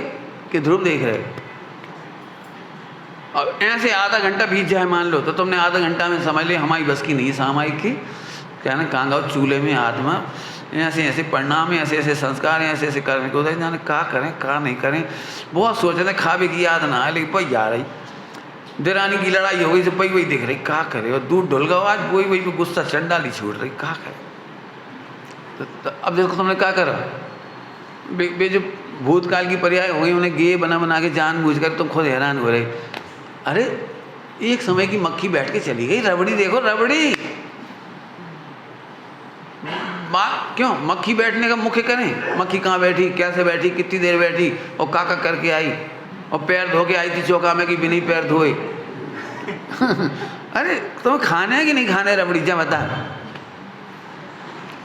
कि ध्रुव देख रहे? अब ऐसे आधा घंटा बीत जाए मान लो, तो तुमने आधा घंटा में समझ लिया हमारी बस की नहीं, सामायिक की क्या ना, कहाँ गाओ चूल्हे में आत्मा, ऐसे ऐसे परिणाम है, ऐसे ऐसे संस्कार हैं, ऐसे ऐसे करने को जाने क्या करें क्या नहीं करें। बहुत सोच रहे खा भी की याद ना है, लेकिन भाई यार देरानी की लड़ाई हो गई तो वही दिख रही, क्या करे? और दूध ढुल गया आज, वही पे गुस्सा चंडाली छूट रही, क्या करे? तो अब देखो तुमने क्या करा, जो भूतकाल की पर्याय हो गई, उन्हें गे बना के जानबूझ कर तुम खुद हैरान हो रहे। अरे एक समय की मक्खी बैठ के चली गई, रबड़ी देखो रबड़ी, क्यों मक्खी बैठने का मुख्य करें? मक्खी कहाँ बैठी, कैसे बैठी, कितनी देर बैठी, और काका करके आई, और पैर धो के आई थी चौका में कि बिना पैर धोए। अरे तुम्हें खाना है कि नहीं खाना है रबड़ी, जा बता।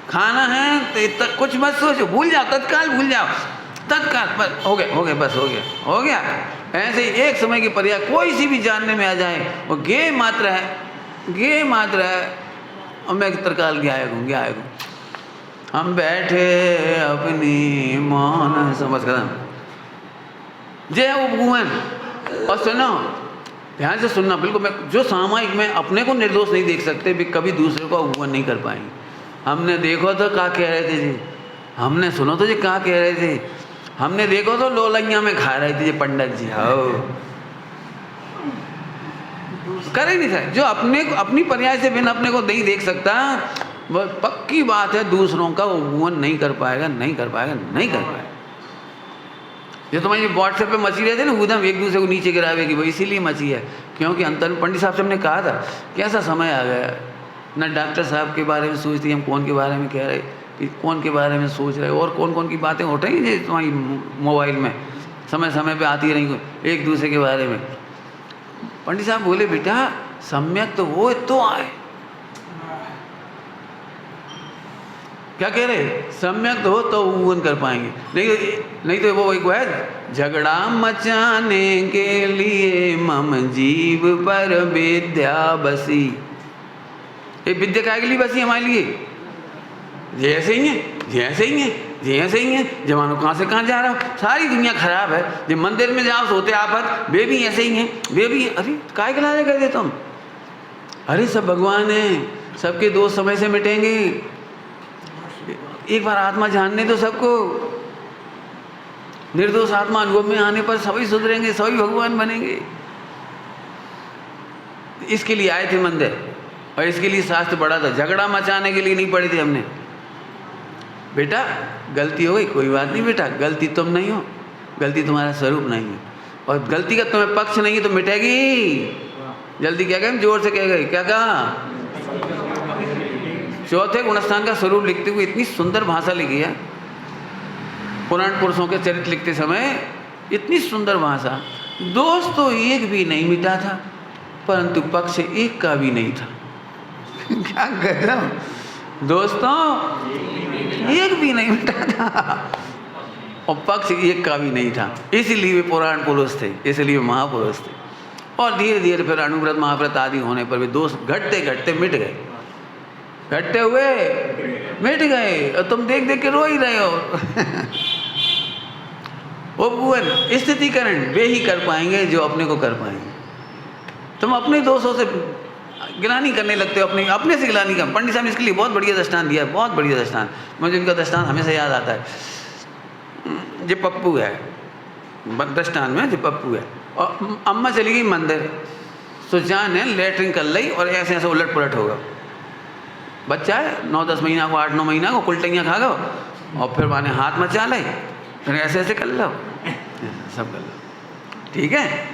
खाना है तो इतना कुछ मत सोचो, भूल जाओ, तत्काल भूल जाओ, तत्काल बस हो गया बस हो गया। ऐसे ही एक समय की पर्याय कोई सी भी जानने में आ जाए, वो गे मात्र है, और मैं तत्काल गया हूँ। हम बैठे अपनी मौन समझ कर जय उपगुहन। और सुनो, ध्यान से सुनना, बिल्कुल मैं जो सामायिक में अपने को निर्दोष नहीं देख सकते, भी कभी दूसरे को उपगुहन नहीं कर पाएंगे। हमने देखो तो क्या कह रहे थे जी, हमने सुनो तो जी क्या कह रहे थे, हमने देखो तो लोलैया में खा रहे थे जी पंडित जी। हो करे नहीं था, जो अपनी पर्याय से बिन अपने को नहीं देख सकता, वह पक्की बात है दूसरों का उपगुहन नहीं कर पाएगा। ये तुम्हारी व्हाट्सएप पे मची रहे थे ना उधम, एक दूसरे को नीचे गिरावेगी, वो इसीलिए मची है क्योंकि अंतर पंडित साहब से हमने कहा था कैसा समय आ गया, ना डॉक्टर साहब के बारे में सोचती, हम कौन के बारे में कह रहे कि कौन के बारे में सोच रहे, और कौन कौन की बातें उठ रही हैं तुम्हारी मोबाइल में समय समय पे आती रही एक दूसरे के बारे में। पंडित साहब बोले बेटा सम्यक तो वो तो आए, क्या कह रहे, सम्यक तो हो तो उपगुहन कर पाएंगे, नहीं तो वो एक है झगड़ा मचाने के लिए मम जीव पर विद्या बसी। ये विद्या काय के लिए बसी हमारे लिए? ये ऐसे ही है, ये ऐसे ही है, ये ऐसे ही है। जमानो कहाँ से कहाँ जा रहा हो, सारी दुनिया खराब है। जब मंदिर में जाओ सोते आप, वे भी ऐसे ही हैं, वे भी। अरे काय के लाले कर दे तुम? अरे सब भगवान है, सबके दोष समय से मिटेंगे। एक बार आत्मा जानने दो सबको। निर्दोष आत्मा अनुभव में आने पर सभी सुधरेंगे, सभी भगवान बनेंगे। इसके लिए आए थे मंदिर, और इसके लिए शास्त्र पढ़ा था। झगड़ा मचाने के लिए नहीं पढ़ी थी हमने। बेटा गलती हो गई, कोई बात नहीं बेटा, गलती तुम नहीं हो, गलती तुम्हारा स्वरूप नहीं है, और गलती का तुम्हें पक्ष नहीं है तो मिटेगी। जल्दी क्या कहें, जोर से कह गए, क्या कहा? चौथे गुणस्थान का स्वरूप लिखते हुए इतनी सुंदर भाषा लिखी है। पुराण पुरुषों के चरित्र लिखते समय इतनी सुंदर भाषा। दोष तो एक भी नहीं मिटा था, परंतु पक्ष एक का भी नहीं था। क्या गजब! दोस्तों एक भी नहीं मिटा था, और पक्ष एक का भी नहीं था। इसीलिए वे पुराण पुरुष थे, इसलिए वे महापुरुष थे। और धीरे धीरे फिर अनुव्रत महाव्रत आदि होने पर वे दोष घटते घटते मिट गए, घटते हुए मिट गए। और तुम देख देख के रो ही रहे हो। उपगुहन स्थितिकरण वे ही कर पाएंगे जो अपने को कर पाएंगे। तुम अपने दोषों से गिलानी करने लगते हो, अपने से गिलानी कर। पंडित साहब ने इसके लिए बहुत बढ़िया दृष्टांत दिया है, बहुत बढ़िया दृष्टांत। मुझे इनका दृष्टांत हमेशा याद आता है। जो पप्पू है दृष्टांत में, जो पप्पू है, और अम्मा चली गई मंदिर, सुजान है लेटरिन कर ली, और ऐसे ऐसे उलट पुलट होगा। बच्चा है 9-10 महीना को, 8-9 महीना को, कुलटियाँ खा गो, और फिर माने हाथ मचा ले, फिर ऐसे ऐसे कर लो, सब कर लो। ठीक है,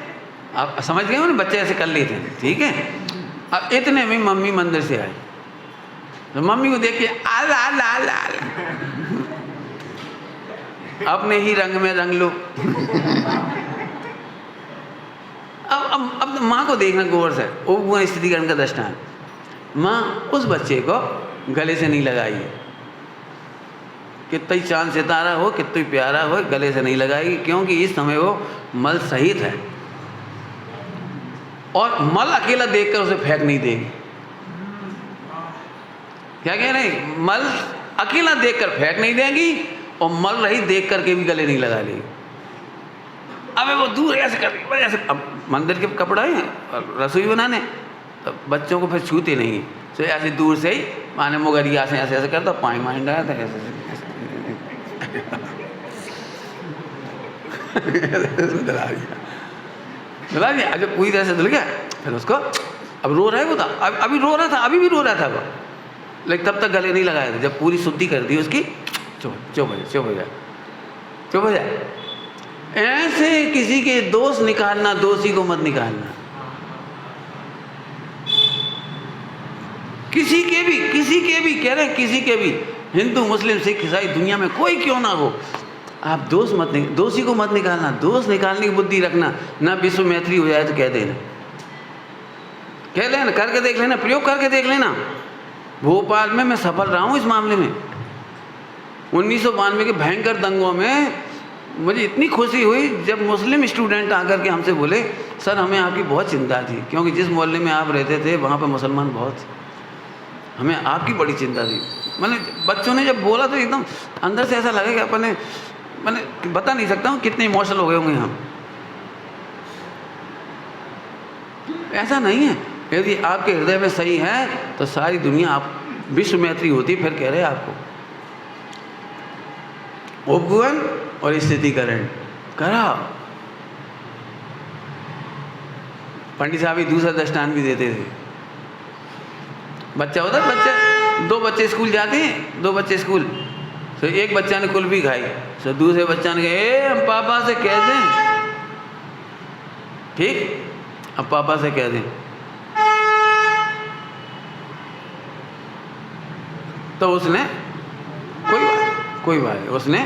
आप समझ गए हो ना, बच्चे ऐसे कर लेते हैं। ठीक है। अब इतने में मम्मी मंदिर से आई, तो मम्मी को देख के आल आल आल आल, अपने ही रंग में रंग लो। अब माँ को देखना गौर से, वो स्थितिकरण का दृष्टांत। माँ उस बच्चे को गले से नहीं लगाई है, कितना ही चांद सितारा हो, कितना ही प्यारा हो, गले से नहीं लगाएगी, क्योंकि इस समय वो मल सहित है, और मल अकेला देखकर उसे फेंक नहीं देगी। क्या कह रहे हैं? मल अकेला देखकर फेंक नहीं देगी, और मल रही देख करके भी गले नहीं लगा लेगी। अबे वो दूर ऐसे कर रही, ऐसे। अब मंदिर के कपड़ा है रसोई बनाने, तो बच्चों को फिर छूते नहीं, तो ऐसे दूर से ही माने मुगरिया से ऐसे ऐसे करता, पानी माइन रहा था, ऐसे धुला दिया। जब पूरी तरह से धुल गया, फिर उसको अब रो रहा है वो था, अभी रो रहा था, अभी भी रो रहा था वो, लेकिन तब तक गले नहीं लगाया था। जब पूरी शुद्धि कर दी उसकी, चुप हो जाए। ऐसे किसी के दोष निकालना, दोषी को मत निकालना। किसी के भी कह रहे हैं, किसी के भी, हिंदू मुस्लिम सिख ईसाई दुनिया में कोई क्यों ना हो, आप दोषी को मत निकालना। दोष निकालने की बुद्धि रखना। ना विश्व मैत्री हो जाए तो कह देना, करके देख लेना, प्रयोग करके देख लेना। भोपाल में मैं सफल रहा हूँ इस मामले में। 1992 के भयंकर दंगों में मुझे इतनी खुशी हुई जब मुस्लिम स्टूडेंट आकर के हमसे बोले, सर हमें आपकी बहुत चिंता थी, क्योंकि जिस मोहल्ले में आप रहते थे वहाँ पर मुसलमान बहुत, हमें आपकी बड़ी चिंता थी। मैंने बच्चों ने जब बोला तो एकदम अंदर से ऐसा लगा कि मैंने बता नहीं सकता हूँ कितने इमोशनल हो गए होंगे हम। ऐसा नहीं है, यदि आपके हृदय में सही है तो सारी दुनिया आप विश्व मैत्री होती। फिर कह रहे हैं आपको उपगुहन और स्थितिकरण करा। पंडित साहब ही दूसरा दृष्टांत भी देते थे। बच्चा होता है, दो बच्चे स्कूल जाते हैं, 2 बच्चे स्कूल, तो एक बच्चा ने कुल्फी खाई, तो दूसरे बच्चा ने कहा हम पापा से कह दें, ठीक, अब पापा से कह दें। तो उसने कोई बात उसने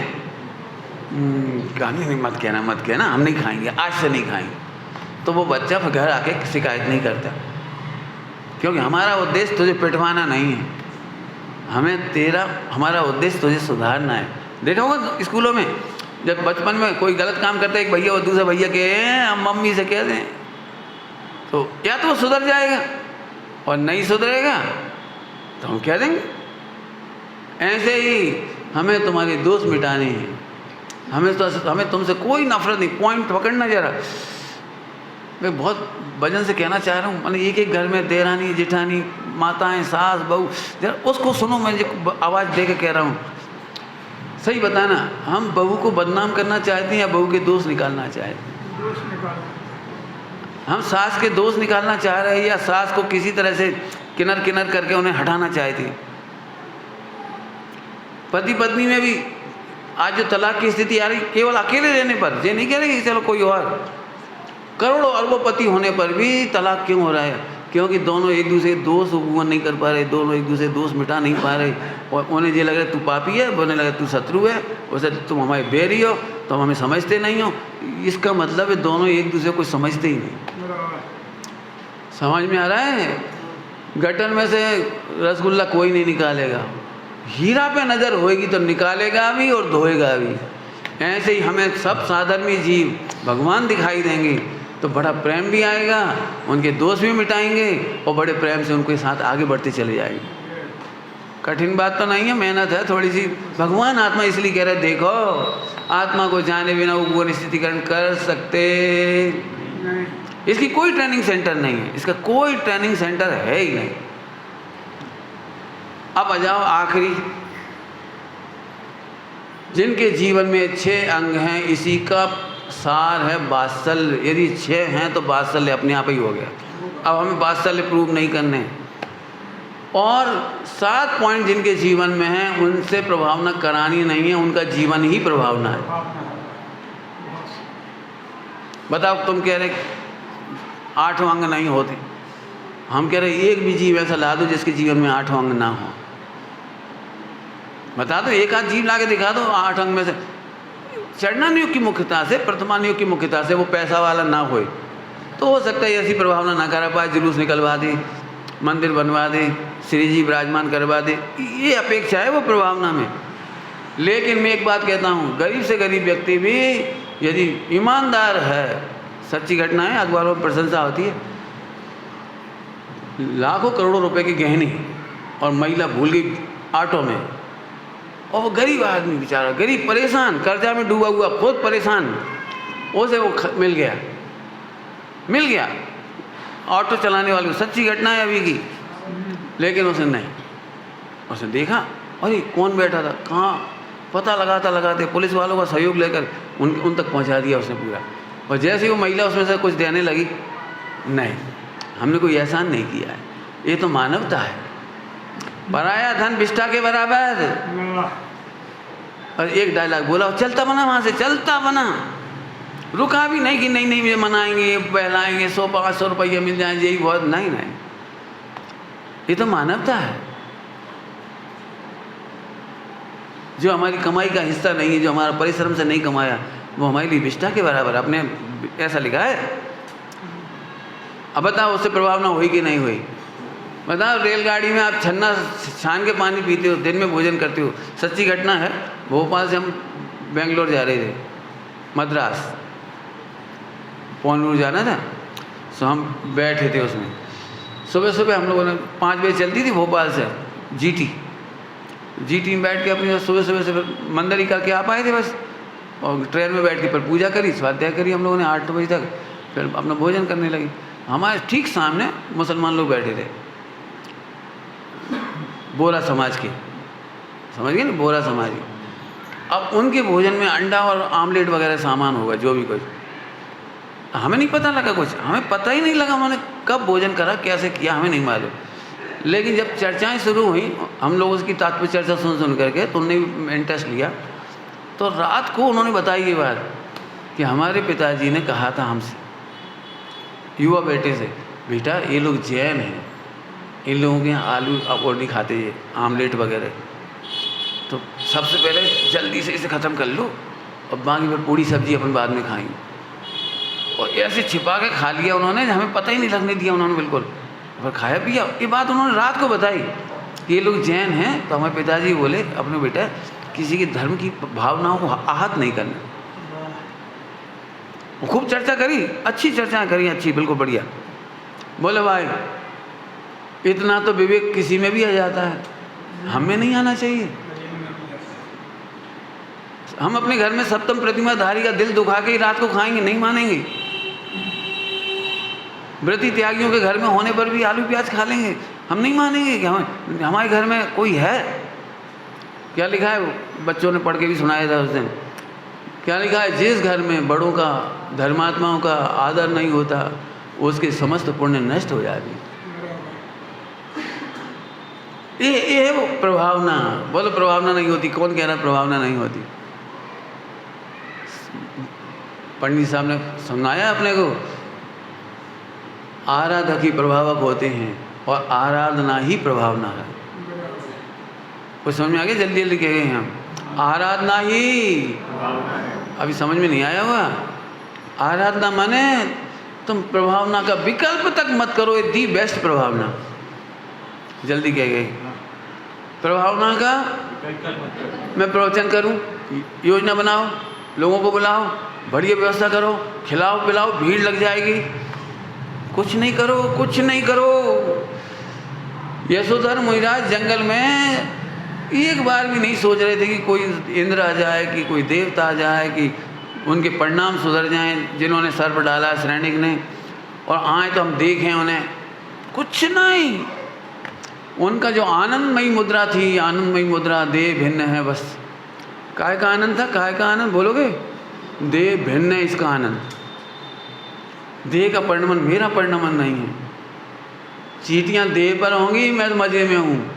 कहा नहीं, मत कहना, हम नहीं खाएंगे, आज से नहीं खाएंगे। तो वो बच्चा फिर घर आके शिकायत नहीं करता, क्योंकि हमारा उद्देश्य तुझे पिटवाना नहीं है, हमारा उद्देश्य तुझे सुधारना है। देखा होगा स्कूलों में जब बचपन में कोई गलत काम करता है, एक भैया और दूसरे भैया के हम मम्मी से कह दें, तो या तो वो सुधर जाएगा, और नहीं सुधरेगा तो हम कह देंगे। ऐसे ही हमें तुम्हारे दोस्त मिटाने हैं, हमें तुमसे कोई नफरत नहीं। पॉइंट पकड़ना जरा, मैं बहुत वजन से कहना चाह रहा हूँ। मैंने एक एक घर में देरानी जेठानी माताएं सास बहू, जरा उसको सुनो, मैं आवाज़ दे के कह रहा हूँ। सही बताना, हम बहू को बदनाम करना चाहते हैं या बहू के दोस्त निकालना चाहते हैं? दोस्त निकालो। हम सास के दोस्त निकालना चाह रहे हैं या सास को किसी तरह से किनर करके उन्हें हटाना चाहते हैं? पति पत्नी में भी आज जो तलाक की स्थिति आ रही, केवल अकेले रहने पर, ये नहीं कह रहे कि चलो कोई और, करोड़ों अरबों होने पर भी तलाक क्यों हो रहा है? क्योंकि दोनों एक दूसरे के दोस्त उपवन नहीं कर पा रहे, दोनों एक दूसरे दोस्त मिटा नहीं पा रहे, और उन्हें ये लग रहा है तू पापी है, उन्हें लग रहा है तू शत्रु है, वैसे तुम हमारे बैरी हो, तुम हमें समझते नहीं हो। इसका मतलब है दोनों एक दूसरे को समझते ही नहीं। समझ में आ रहा है? गटर में से रसगुल्ला कोई नहीं निकालेगा, हीरा पे नज़र होएगी तो निकालेगा भी और धोएगा भी। ऐसे ही हमें सब साधर्मी जीव भगवान दिखाई देंगे तो बड़ा प्रेम भी आएगा, उनके दोष भी मिटाएंगे और बड़े प्रेम से उनके साथ आगे बढ़ते चले जाएंगे। कठिन बात तो नहीं है, मेहनत है थोड़ी सी। भगवान आत्मा इसलिए कह रहे देखो, आत्मा को जाने बिना उपवन स्थितिकरण कर सकते, इसकी कोई ट्रेनिंग सेंटर नहीं है, इसका कोई ट्रेनिंग सेंटर है ही नहीं। अब आ जाओ आखिरी, जिनके जीवन में 6 अंग हैं, इसी का सार है वात्सल्य। यदि 6 हैं तो वात्सल्य अपने आप ही हो गया। अब हमें वात्सल्य प्रूव नहीं करने, और 7 पॉइंट जिनके जीवन में हैं उनसे प्रभावना करानी नहीं है, उनका जीवन ही प्रभावना है। बताओ, तुम कह रहे 8 अंग नहीं होते, हम कह रहे एक भी जीव ऐसा ला दो जिसके जीवन में 8 अंग ना हो। बता दो, एक आध जीव ला के दिखा दो 8 अंग में से। चढ़ना नियोग की मुख्यता से, प्रथमा नियोग की मुख्यता से वो पैसा वाला ना होए तो हो सकता है ऐसी प्रभावना ना करा पाए, जुलूस निकलवा दे, मंदिर बनवा दे, श्री जी विराजमान करवा दे, ये अपेक्षा है वो प्रभावना में। लेकिन मैं एक बात कहता हूँ, गरीब से गरीब व्यक्ति भी यदि ईमानदार है, सच्ची घटना है, अखबारों में प्रशंसा होती है, लाखों करोड़ों रुपए के गहने और महिला भूल गई ऑटो में, और वो गरीब आदमी बेचारा, गरीब परेशान, कर्जा में डूबा हुआ, खुद परेशान, उसे वो मिल गया ऑटो चलाने वाले। सच्ची घटना है अभी की। लेकिन उसने नहीं, उसने देखा अरे कौन बैठा था, कहाँ, पता लगाते पुलिस वालों का सहयोग लेकर उन तक पहुंचा दिया उसने पूरा। और जैसे ही वो महिला उसमें से कुछ देने लगी, नहीं, हमने कोई एहसान नहीं किया है, ये तो मानवता है। पराया धन विष्ठा के बराबर। और एक डायलॉग बोला, चलता बना, वहाँ से चलता बना, रुका भी नहीं कि नहीं मुझे मनाएंगे, बहलाएंगे, 100-500 रुपये मिल जाएंगे, यही बहुत, नहीं, ये तो मानवता है। जो हमारी कमाई का हिस्सा नहीं है, जो हमारा परिश्रम से नहीं कमाया, वो हमारे लिए विष्ठा के बराबर। आपने ऐसा लिखा है। अब बताओ उससे प्रभावना हुई कि नहीं हुई? बताओ, रेलगाड़ी में आप छन्ना छान के पानी पीते हो, दिन में भोजन करते हो। सच्ची घटना है, भोपाल से हम बेंगलोर जा रहे थे, मद्रास, पौनूर जाना था, तो हम बैठे थे उसमें। सुबह हम लोगों ने 5 बजे चलती थी भोपाल से जीटी में बैठ के अपनी सुबह से फिर मंदिर करके आप आए थे बस, और ट्रेन में बैठ के फिर पूजा करी, स्वाध्याय करी हम लोगों ने 8 बजे तक, फिर अपना भोजन करने लगे। हमारे ठीक सामने मुसलमान लोग बैठे थे, बोरा समाज के, समझ गए ना, बोरा समाज। अब उनके भोजन में अंडा और आमलेट वगैरह सामान होगा, जो भी कुछ, हमें नहीं पता लगा कुछ, हमें पता ही नहीं लगा उन्होंने कब भोजन करा, कैसे किया, हमें नहीं मालूम। लेकिन जब चर्चाएं शुरू हुई, हम लोग उसकी तात्पर्य चर्चा सुन करके, तो उन्होंने भी इंटरेस्ट लिया। तो रात को उन्होंने बताई ये बात कि हमारे पिताजी ने कहा था हमसे, युवा बेटे से, बेटा ये लोग जैन हैं, इन लोगों के यहाँ आलू और नहीं खाते ये आमलेट वगैरह, तो सबसे पहले जल्दी से इसे ख़त्म कर लो और बाकी फिर पूरी सब्जी अपन बाद में खाएंगे। और ऐसे छिपा के खा लिया उन्होंने, हमें पता ही नहीं लगने दिया उन्होंने बिल्कुल, और खाया पिया। ये बात उन्होंने रात को बताई कि ये लोग जैन हैं। तो हमारे पिताजी बोले, अपने बेटा किसी के धर्म की भावनाओं को आहत नहीं करना। खूब चर्चा करी, अच्छी चर्चा करी, अच्छी, बिल्कुल बढ़िया। बोले भाई इतना तो विवेक किसी में भी आ जाता है, हमें नहीं आना चाहिए। हम अपने घर में सप्तम प्रतिमाधारी का दिल दुखा के ही रात को खाएंगे, नहीं मानेंगे। व्रती त्यागियों के घर में होने पर भी आलू प्याज खा लेंगे, हम नहीं मानेंगे कि हमारे घर में कोई है। क्या लिखा है, बच्चों ने पढ़ के भी सुनाया था उस दिन, क्या लिखा है, जिस घर में बड़ों का धर्मात्माओं का आदर नहीं होता उसके समस्त पुण्य नष्ट हो जाती। ये है वो प्रभावना। बोलो प्रभावना नहीं होती, कौन कह रहा प्रभावना नहीं होती? पंडित साहब ने सुनाया अपने को, आराधक ही प्रभावक होते हैं और आराधना ही प्रभावना है। कुछ समझ में आ गया? जल्दी जल्दी कह गए हैं हम, आराधना ही। अभी समझ में नहीं आया हुआ? आराधना माने तुम प्रभावना का विकल्प तक मत करो, ये दी बेस्ट प्रभावना। जल्दी कह गए, प्रभावना का मैं प्रवचन करूं, योजना बनाओ, लोगों को बुलाओ, बढ़िया व्यवस्था करो, खिलाओ पिलाओ, भीड़ लग जाएगी, कुछ नहीं करो, कुछ नहीं करो। यशोधर मुनिराज जंगल में एक बार भी नहीं सोच रहे थे कि कोई इंद्र आ जाए, कि कोई देवता आ जाए, कि उनके परिणाम सुधर जाएं, जिन्होंने सर्प डाला श्रैणिक ने, और आए तो हम देखें उन्हें, कुछ नहीं। उनका जो आनंदमयी मुद्रा थी, आनंदमयी मुद्रा, देह भिन्न है बस। काय का आनंद था? काय का आनंद बोलोगे? देह भिन्न है, इसका आनंद। देह का परिणमन मेरा परिणमन नहीं है। चींटियाँ देह पर होंगी, मैं तो मजे में हूँ।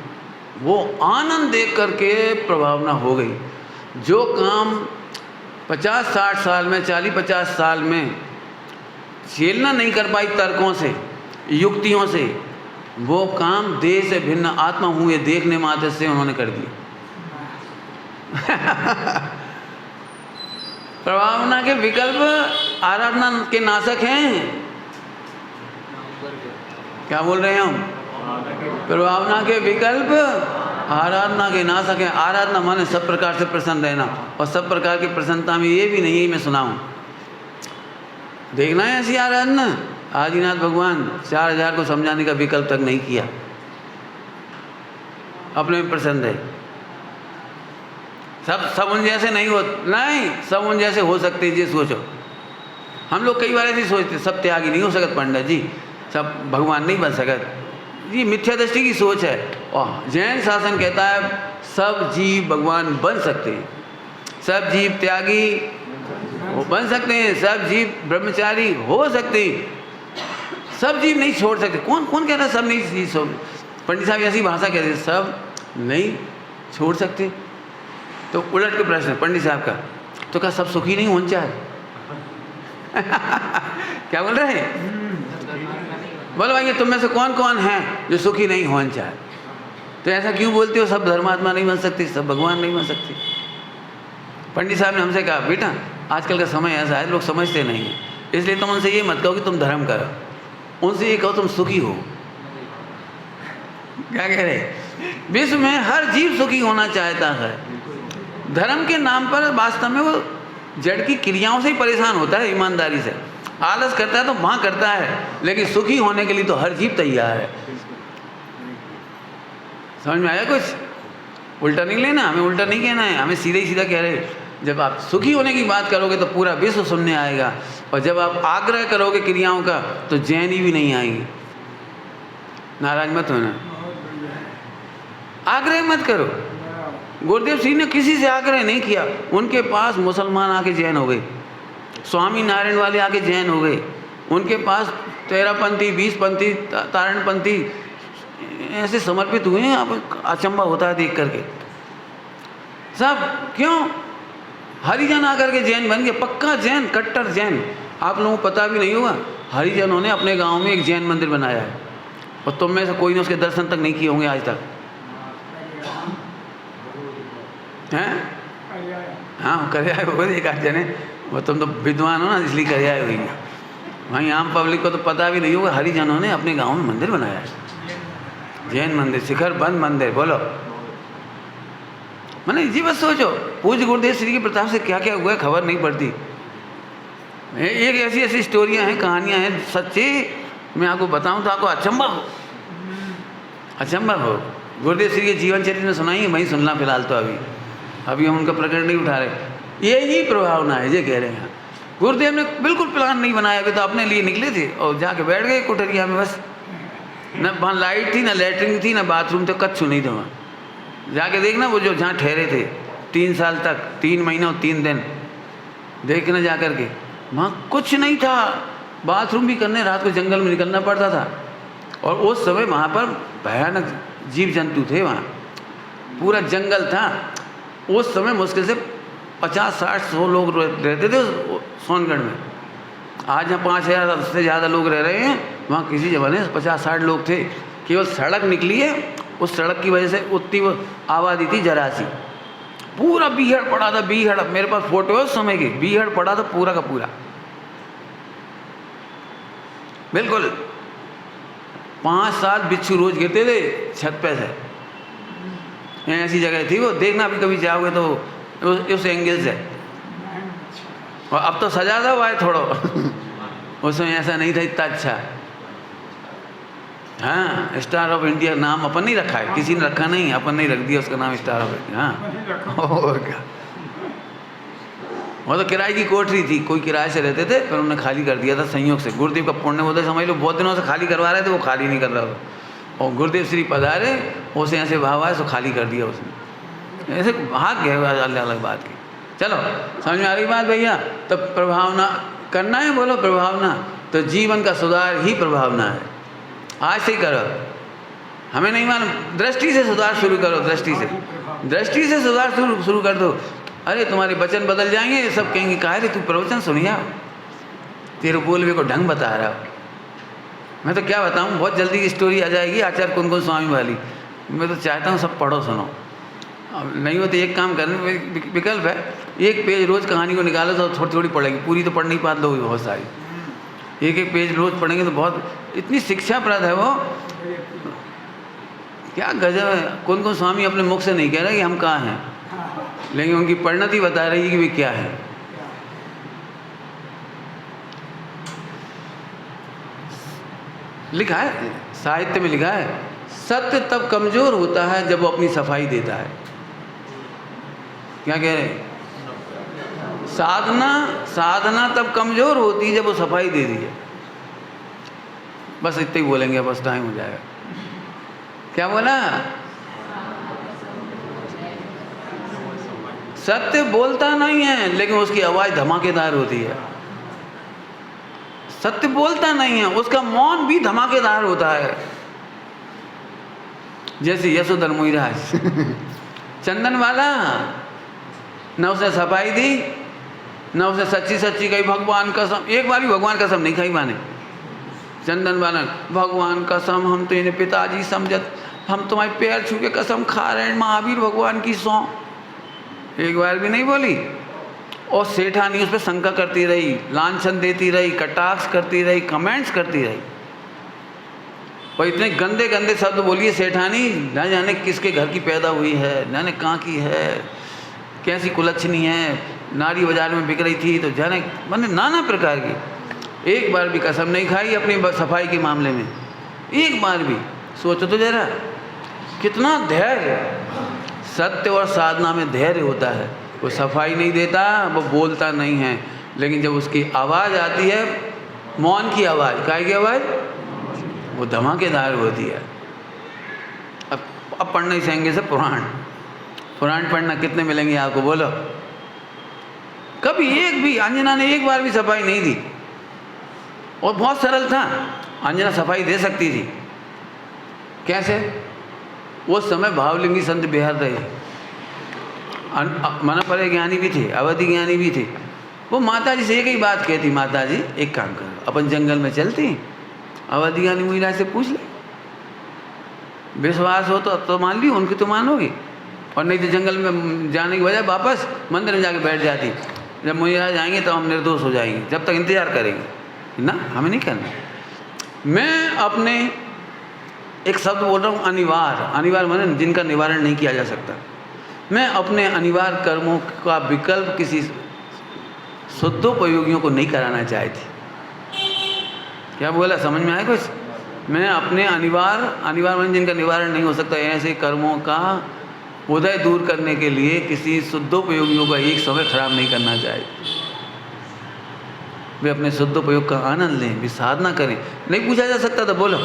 वो आनंद देख करके प्रभावना हो गई। जो काम 50-60 साल में, 40-50 साल में झेलना नहीं कर पाई तर्कों से, युक्तियों से, वो काम देह से भिन्न आत्मा हुए देखने मात्र से उन्होंने कर दिया। प्रभावना के विकल्प आराधना के नाशक हैं। क्या बोल रहे हैं हम? प्रभावना के विकल्प आराधना के नाशक हैं। आराधना माने सब प्रकार से प्रसन्न रहना, और सब प्रकार की प्रसन्नता में ये भी नहीं है मैं सुनाऊं। देखना है ऐसी आराधना। आदिनाथ भगवान 4000 को समझाने का विकल्प तक नहीं किया, अपने में प्रसन्न रहे। सब उन जैसे नहीं हो, नहीं, सब उन जैसे हो सकते जी। सोचो, हम लोग कई बार ऐसे सोचते, सब त्यागी नहीं हो सकत पंडित जी, सब भगवान नहीं बन सकत। ये मिथ्या दृष्टि की सोच है। और जैन शासन कहता है सब जीव भगवान बन सकते हैं, सब जीव त्यागी वो बन सकते हैं, सब जीव ब्रह्मचारी हो सकते हैं, सब जीव नहीं छोड़ सकते। कौन कौन कह रहा है सब नहीं छोड़? पंडित साहब ऐसी भाषा कहते हैं, सब नहीं छोड़ सकते। तो उलट के प्रश्न पंडित साहब का, तो क्या सब सुखी नहीं होना चाहे? क्या बोल रहे हैं? बोलो भाई, तुम में से कौन कौन है जो सुखी नहीं होना चाहे? तो ऐसा क्यों बोलते हो सब धर्मात्मा नहीं बन सकती, सब भगवान नहीं बन सकती? पंडित साहब ने हमसे कहा, बेटा आजकल का समय ऐसा है, लोग समझते नहीं हैं, इसलिए तुम उनसे ये मत कहो कि तुम धर्म करो, उनसे ये कहो तुम सुखी हो। क्या कह रहे? विश्व में हर जीव सुखी होना चाहता है। धर्म के नाम पर वास्तव में वो जड़ की क्रियाओं से ही परेशान होता है, ईमानदारी से आलस करता है तो वहाँ करता है, लेकिन सुखी होने के लिए तो हर जीव तैयार है। समझ में आया? कुछ उल्टा नहीं लेना, हमें उल्टा नहीं कहना है, हमें सीधे ही सीधा कह रहे। जब आप सुखी होने की बात करोगे तो पूरा विश्व सुनने आएगा, और जब आप आग्रह करोगे क्रियाओं का तो जैनी भी नहीं आएंगे। नाराज मत होना, आग्रह मत करो। गुरुदेव सिंह ने किसी से आग्रह नहीं किया, उनके पास मुसलमान आके जैन हो गए, स्वामी नारायण वाले आके जैन हो गए, उनके पास 13पंथी 20पंथी तारणपंथी ऐसे समर्पित हुए हैं। आप अचंभा होता है देख करके। सब क्यों? हरिजन आकर के जैन बन गए, पक्का जैन, कट्टर जैन। आप लोगों को पता भी नहीं होगा, हरिजनों ने अपने गांव में एक जैन मंदिर बनाया है, और तुम में से कोई ने उसके दर्शन तक नहीं किए होंगे आज तक, हैं? हाँ, कर आए हो एक आध जने, वो तुम तो विद्वान हो ना इसलिए कर आए हुई। वहीं आम पब्लिक को तो पता भी नहीं होगा हरिजनों ने अपने गांव में मंदिर बनाया है, जैन मंदिर, शिखर बंद मंदिर। बोलो मैंने जी बस सोचो, पूज्य गुरुदेव श्री के प्रताप से क्या क्या हुआ है खबर नहीं पड़ती। एक ऐसी ऐसी स्टोरियाँ हैं, कहानियाँ हैं सच्ची, मैं आपको बताऊं तो आपको अचंभा हो। गुरुदेव श्री के जीवन चरित्र में सुनाई, वहीं सुनना फिलहाल तो अभी हम उनका प्रकरण नहीं उठा रहे। यही प्रभावना है, ये कह रहे हैं। गुरुदेव ने बिल्कुल प्लान नहीं बनाया, अभी तो अपने लिए निकले थे और जाके बैठ गए कोठरिया में बस। न वहाँ लाइट थी, न लेटरिन थी, न बाथरूम थे, कच्छु नहीं था वहाँ। जाके देखना वो जो जहाँ ठहरे थे 3 साल तक, 3 महीने और 3 दिन, देखना जा कर के, वहाँ कुछ नहीं था। बाथरूम भी करने रात को जंगल में निकलना पड़ता था। और उस समय वहाँ पर भयानक जीव जंतु थे, वहाँ पूरा जंगल था। उस समय मुश्किल से 50-60-100 लोग रहते थे सोनगढ़ में। आज यहाँ 5000 से ज़्यादा लोग रह रहे हैं, वहाँ किसी ज़माने 50-60 लोग थे। केवल सड़क निकली है, उस सड़क की वजह से उतनी वो आबादी थी जरा सी। पूरा बीहड़ पड़ा था, बीहड़, मेरे पास फोटो है उस समय की, बीहड़ पड़ा था पूरा का पूरा, बिल्कुल। 5-7 बिच्छू रोज गिरते थे छत पे से। ऐसी जगह थी वो, देखना भी कभी जाओगे तो उस एंगल से। और अब तो सजा था हुआ है थोड़ा उसमें ऐसा नहीं था इतना अच्छा। हाँ, स्टार ऑफ इंडिया नाम अपन नहीं रखा है, किसी ने रखा नहीं, अपन नहीं रख दिया उसका नाम स्टार ऑफ इंडिया। हाँ, और क्या। वो तो किराए की कोठरी थी, कोई किराए से रहते थे, फिर उन्होंने खाली कर दिया था संयोग से। गुरुदेव का पुण्य होता है, समझ लो बहुत दिनों से खाली करवा रहे थे, वो खाली नहीं कर रहा था। और गुरुदेव श्री पधारे, उसे ऐसे भाव आए तो खाली कर दिया उसने, ऐसे भाग गया। अलग अलग बात की। चलो समझ में आ रही बात भैया। तो प्रभावना करना है, बोलो प्रभावना। तो जीवन का सुधार ही प्रभावना है। आज से ही करो, हमें नहीं मालूम, दृष्टि से सुधार शुरू करो, दृष्टि से सुधार शुरू कर दो। अरे तुम्हारे वचन बदल जाएंगे, सब कहेंगे कहा रे तू प्रवचन सुनिया, तेरे बोलवे को ढंग बता रहा हो। मैं तो क्या बताऊं, बहुत जल्दी की स्टोरी आ जाएगी आचार्य कुंदकुंज स्वामी वाली। मैं तो चाहता हूँ सब पढ़ो सुनो। अब नहीं हो तो एक काम करने विकल्प है, एक पेज रोज़ कहानी को निकालो तो थोड़ी थोड़ी पढ़ेंगे, पूरी तो पढ़ नहीं पाते लोग बहुत सारी। एक पेज रोज़ पढ़ेंगे तो बहुत, इतनी शिक्षाप्रद है वो, क्या गजब है। कुंदकुंज स्वामी अपने मुख से नहीं कह रहे कि हम कहाँ हैं, लेकिन उनकी परिणति बता रही है कि वे क्या है। लिखा है साहित्य में, लिखा है सत्य तब कमज़ोर होता है जब वो अपनी सफाई देता है। क्या कह रहे हैं? साधना तब कमज़ोर होती है जब वो सफाई दे दी है। बस इतना ही बोलेंगे, बस टाइम हो जाएगा। क्या बोला? सत्य बोलता नहीं है लेकिन उसकी आवाज़ धमाकेदार होती है। सत्य बोलता नहीं है, उसका मौन भी धमाकेदार होता है। जैसे यशोधर मोहिराज चंदन वाला, न उसने सफाई दी, न उसने सच्ची सच्ची कही भगवान कसम। एक बार भी भगवान कसम नहीं खाई माने। चंदन वाला भगवान कसम हम तो इन्हें पिताजी समझत, हम तुम्हारे पैर छू के कसम खा रहे हैं महावीर भगवान की सौ। एक बार भी नहीं बोली। और सेठानी उस पर शंका करती रही, लांछन देती रही, कटाक्ष करती रही, कमेंट्स करती रही। और इतने गंदे गंदे शब्द बोलिए सेठानी, न जाने किसके घर की पैदा हुई है, न जाने कहाँ की है, कैसी कुलच्छनी है, नारी बाजार में बिक रही थी तो जाने मैंने नाना प्रकार की। एक बार भी कसम नहीं खाई अपनी सफाई के मामले में, एक बार भी। सोचो तो जरा कितना धैर्य। सत्य और साधना में धैर्य होता है। वो सफाई नहीं देता, वो बोलता नहीं है, लेकिन जब उसकी आवाज़ आती है, मौन की आवाज़, काय की आवाज़, वो धमाकेदार होती है। अब पढ़ना ही चाहेंगे सब पुराण पढ़ना कितने मिलेंगे आपको बोलो? कभी एक भी अंजना ने एक बार भी सफाई नहीं दी। और बहुत सरल था, अंजना सफाई दे सकती थी। कैसे? उस समय भावलिंगी संत बिहार रहे, मना परे ज्ञानी भी थे, अवधि ज्ञानी भी थे। वो माता जी से एक ही बात कहती, माता जी एक काम करो, अपन जंगल में चलती, अवधि ज्ञानी महिला से पूछ ले, विश्वास हो तो मान ली, उनकी तो मानोगी, और नहीं तो जंगल में जाने की बजाय वापस मंदिर में जाके बैठ जाती। जब मुझे जाएंगे तो हम निर्दोष हो जाएंगे, जब तक इंतजार करेंगे ना, हमें नहीं करना। मैं अपने एक शब्द बोल रहा हूँ, अनिवार्य माने जिनका निवारण नहीं किया जा सकता। मैं अपने अनिवार्य कर्मों का विकल्प किसी शुद्धोपयोगियों को नहीं कराना चाहती। क्या बोला, समझ में आया कुछ? मैं अपने अनिवार्य माने जिनका निवारण नहीं हो सकता, ऐसे कर्मों का उदय दूर करने के लिए किसी शुद्धोपयोगियों का एक समय खराब नहीं करना चाहिए। वे अपने शुद्धोपयोग का आनंद लें, वे साधना करें। नहीं पूछा जा सकता था, बोलो।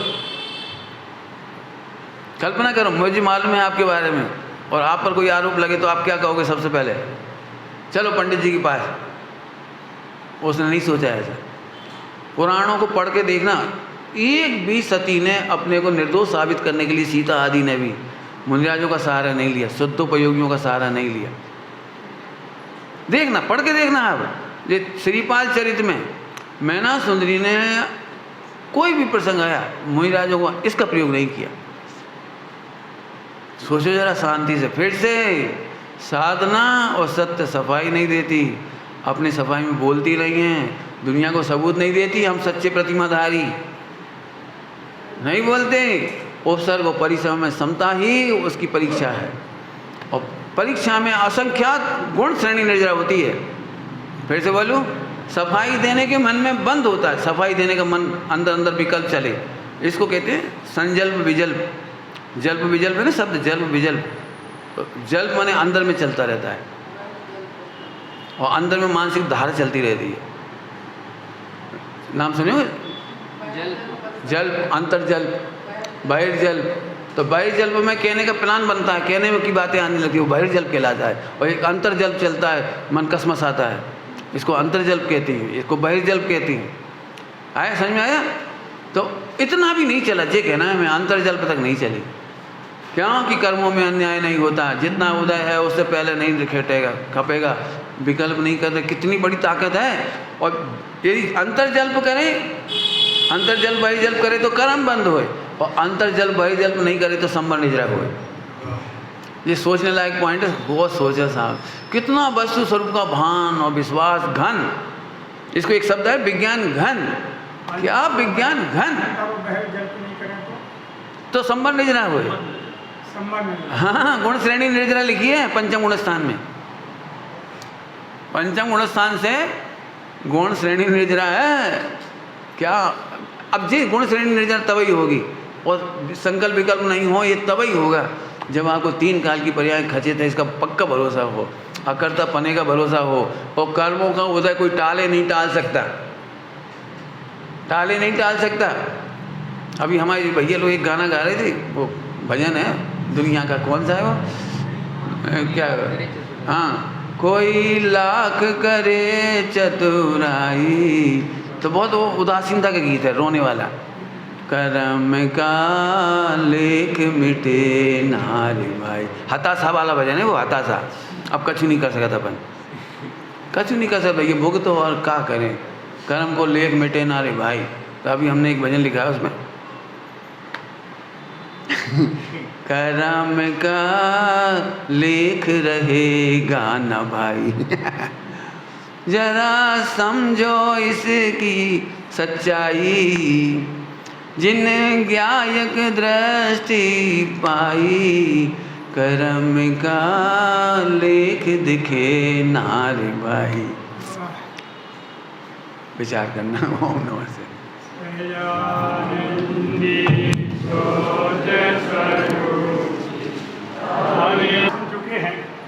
कल्पना करो, मुझे मालूम है आपके बारे में और आप पर कोई आरोप लगे तो आप क्या कहोगे सबसे पहले? चलो पंडित जी के पास। उसने नहीं सोचा ऐसा। पुराणों को पढ़ के देखना, एक भी सती ने अपने को निर्दोष साबित करने के लिए, सीता आदि ने भी मुनिराजों का सहारा नहीं लिया, शुद्धोपयोगियों का सहारा नहीं लिया। देखना, पढ़ के देखना। आप ये श्रीपाल चरित्र में मैना सुंदरी ने कोई भी प्रसंग आया मुनिराजों को इसका प्रयोग नहीं किया। सोचो जरा शांति से। फिर से साधना और सत्य सफाई नहीं देती, अपनी सफाई में बोलती नहीं है, दुनिया को सबूत नहीं देती हम सच्चे प्रतिमाधारी, नहीं बोलते। उपसर्ग और परिसर में समता ही उसकी परीक्षा है, और परीक्षा में असंख्यात गुण श्रेणी निर्जरा होती है। फिर से बोलूं, सफाई देने के मन में बंद होता है, सफाई देने का मन अंदर अंदर विकल्प चले, इसको कहते हैं संजल्प विजल्प। जल्प विजल्प है ना शब्द, जल्प विजल्प। जल्प माने अंदर में चलता रहता है, और अंदर में मानसिक धारा चलती रहती है। नाम सुनिए, जल्प, अंतर्जल्प, बहिर्जल्प। तो बहिर्जल्प में कहने का प्लान बनता है, कहने में की बातें आने लगती है, वो बहिर्जल्प कहलाता है। और एक अंतर्जल्प चलता है, मन कसमस आता है, इसको अंतर्जल्प कहती है, इसको बहिर्जल्प कहती है। आया, समझ में आया? तो इतना भी नहीं चला, जे कहना है मैं अंतर्जल्प तक नहीं चली। क्यों कि कर्मों में अन्याय नहीं होता, जितना उदय है उससे पहले नहीं खेटेगा खपेगा, विकल्प नहीं करते, कितनी बड़ी ताकत है। और यदि अंतर्जल्प करें, अंतर्जल्प बहिर्जल्प करे तो कर्म बंद होए, और अंतर्जल्प बहिर्जल्प नहीं करे तो संबर निजरा होए। ये सोचने लायक पॉइंट है, बहुत सोचा साहब। कितना वस्तु स्वरूप का भान और विश्वास घन, इसको एक शब्द है विज्ञान घन। क्या विज्ञान घन? तो संबर निजरा होए। हाँ, गुण श्रेणी निर्जरा लिखी है पंचम गुण स्थान में। पंचम गुण स्थान से गुण श्रेणी निर्जरा है। क्या अब जी गुण श्रेणी निर्जरा तभी होगी, और संकल्प विकल्प नहीं हो, ये तभी होगा जब आपको तीन काल की पर्याय खचित है, इसका पक्का भरोसा हो, अकर्ता पने का भरोसा हो, और कर्मों का उदय कोई टाले नहीं टाल सकता, टाले नहीं टाल सकता। अभी हमारे भैया लोग एक गाना गा रहे थे, वो भजन है दुनिया का, कौन सा है वो, क्या, हाँ, कोई लाख करे चतुराई, तो बहुत वो उदासीनता का गीत है, रोने वाला। कर्म का लेख मिटे नारी भाई, हताशा वाला भजन है वो, हताशा। अब कछु नहीं कर सकता अपन, कछु नहीं कर सकता, ये भुगत तो और क्या करें, कर्म को लेख मिटे नारी भाई। तो अभी हमने एक भजन लिखा है उसमें कर्म का लेख रहेगा न भाई जरा समझो इसकी सच्चाई, जिन ज्ञायक दृष्टि पाई, कर्म का लेख दिखे नारे भाई। विचार करना। ओम नमः शिवाय।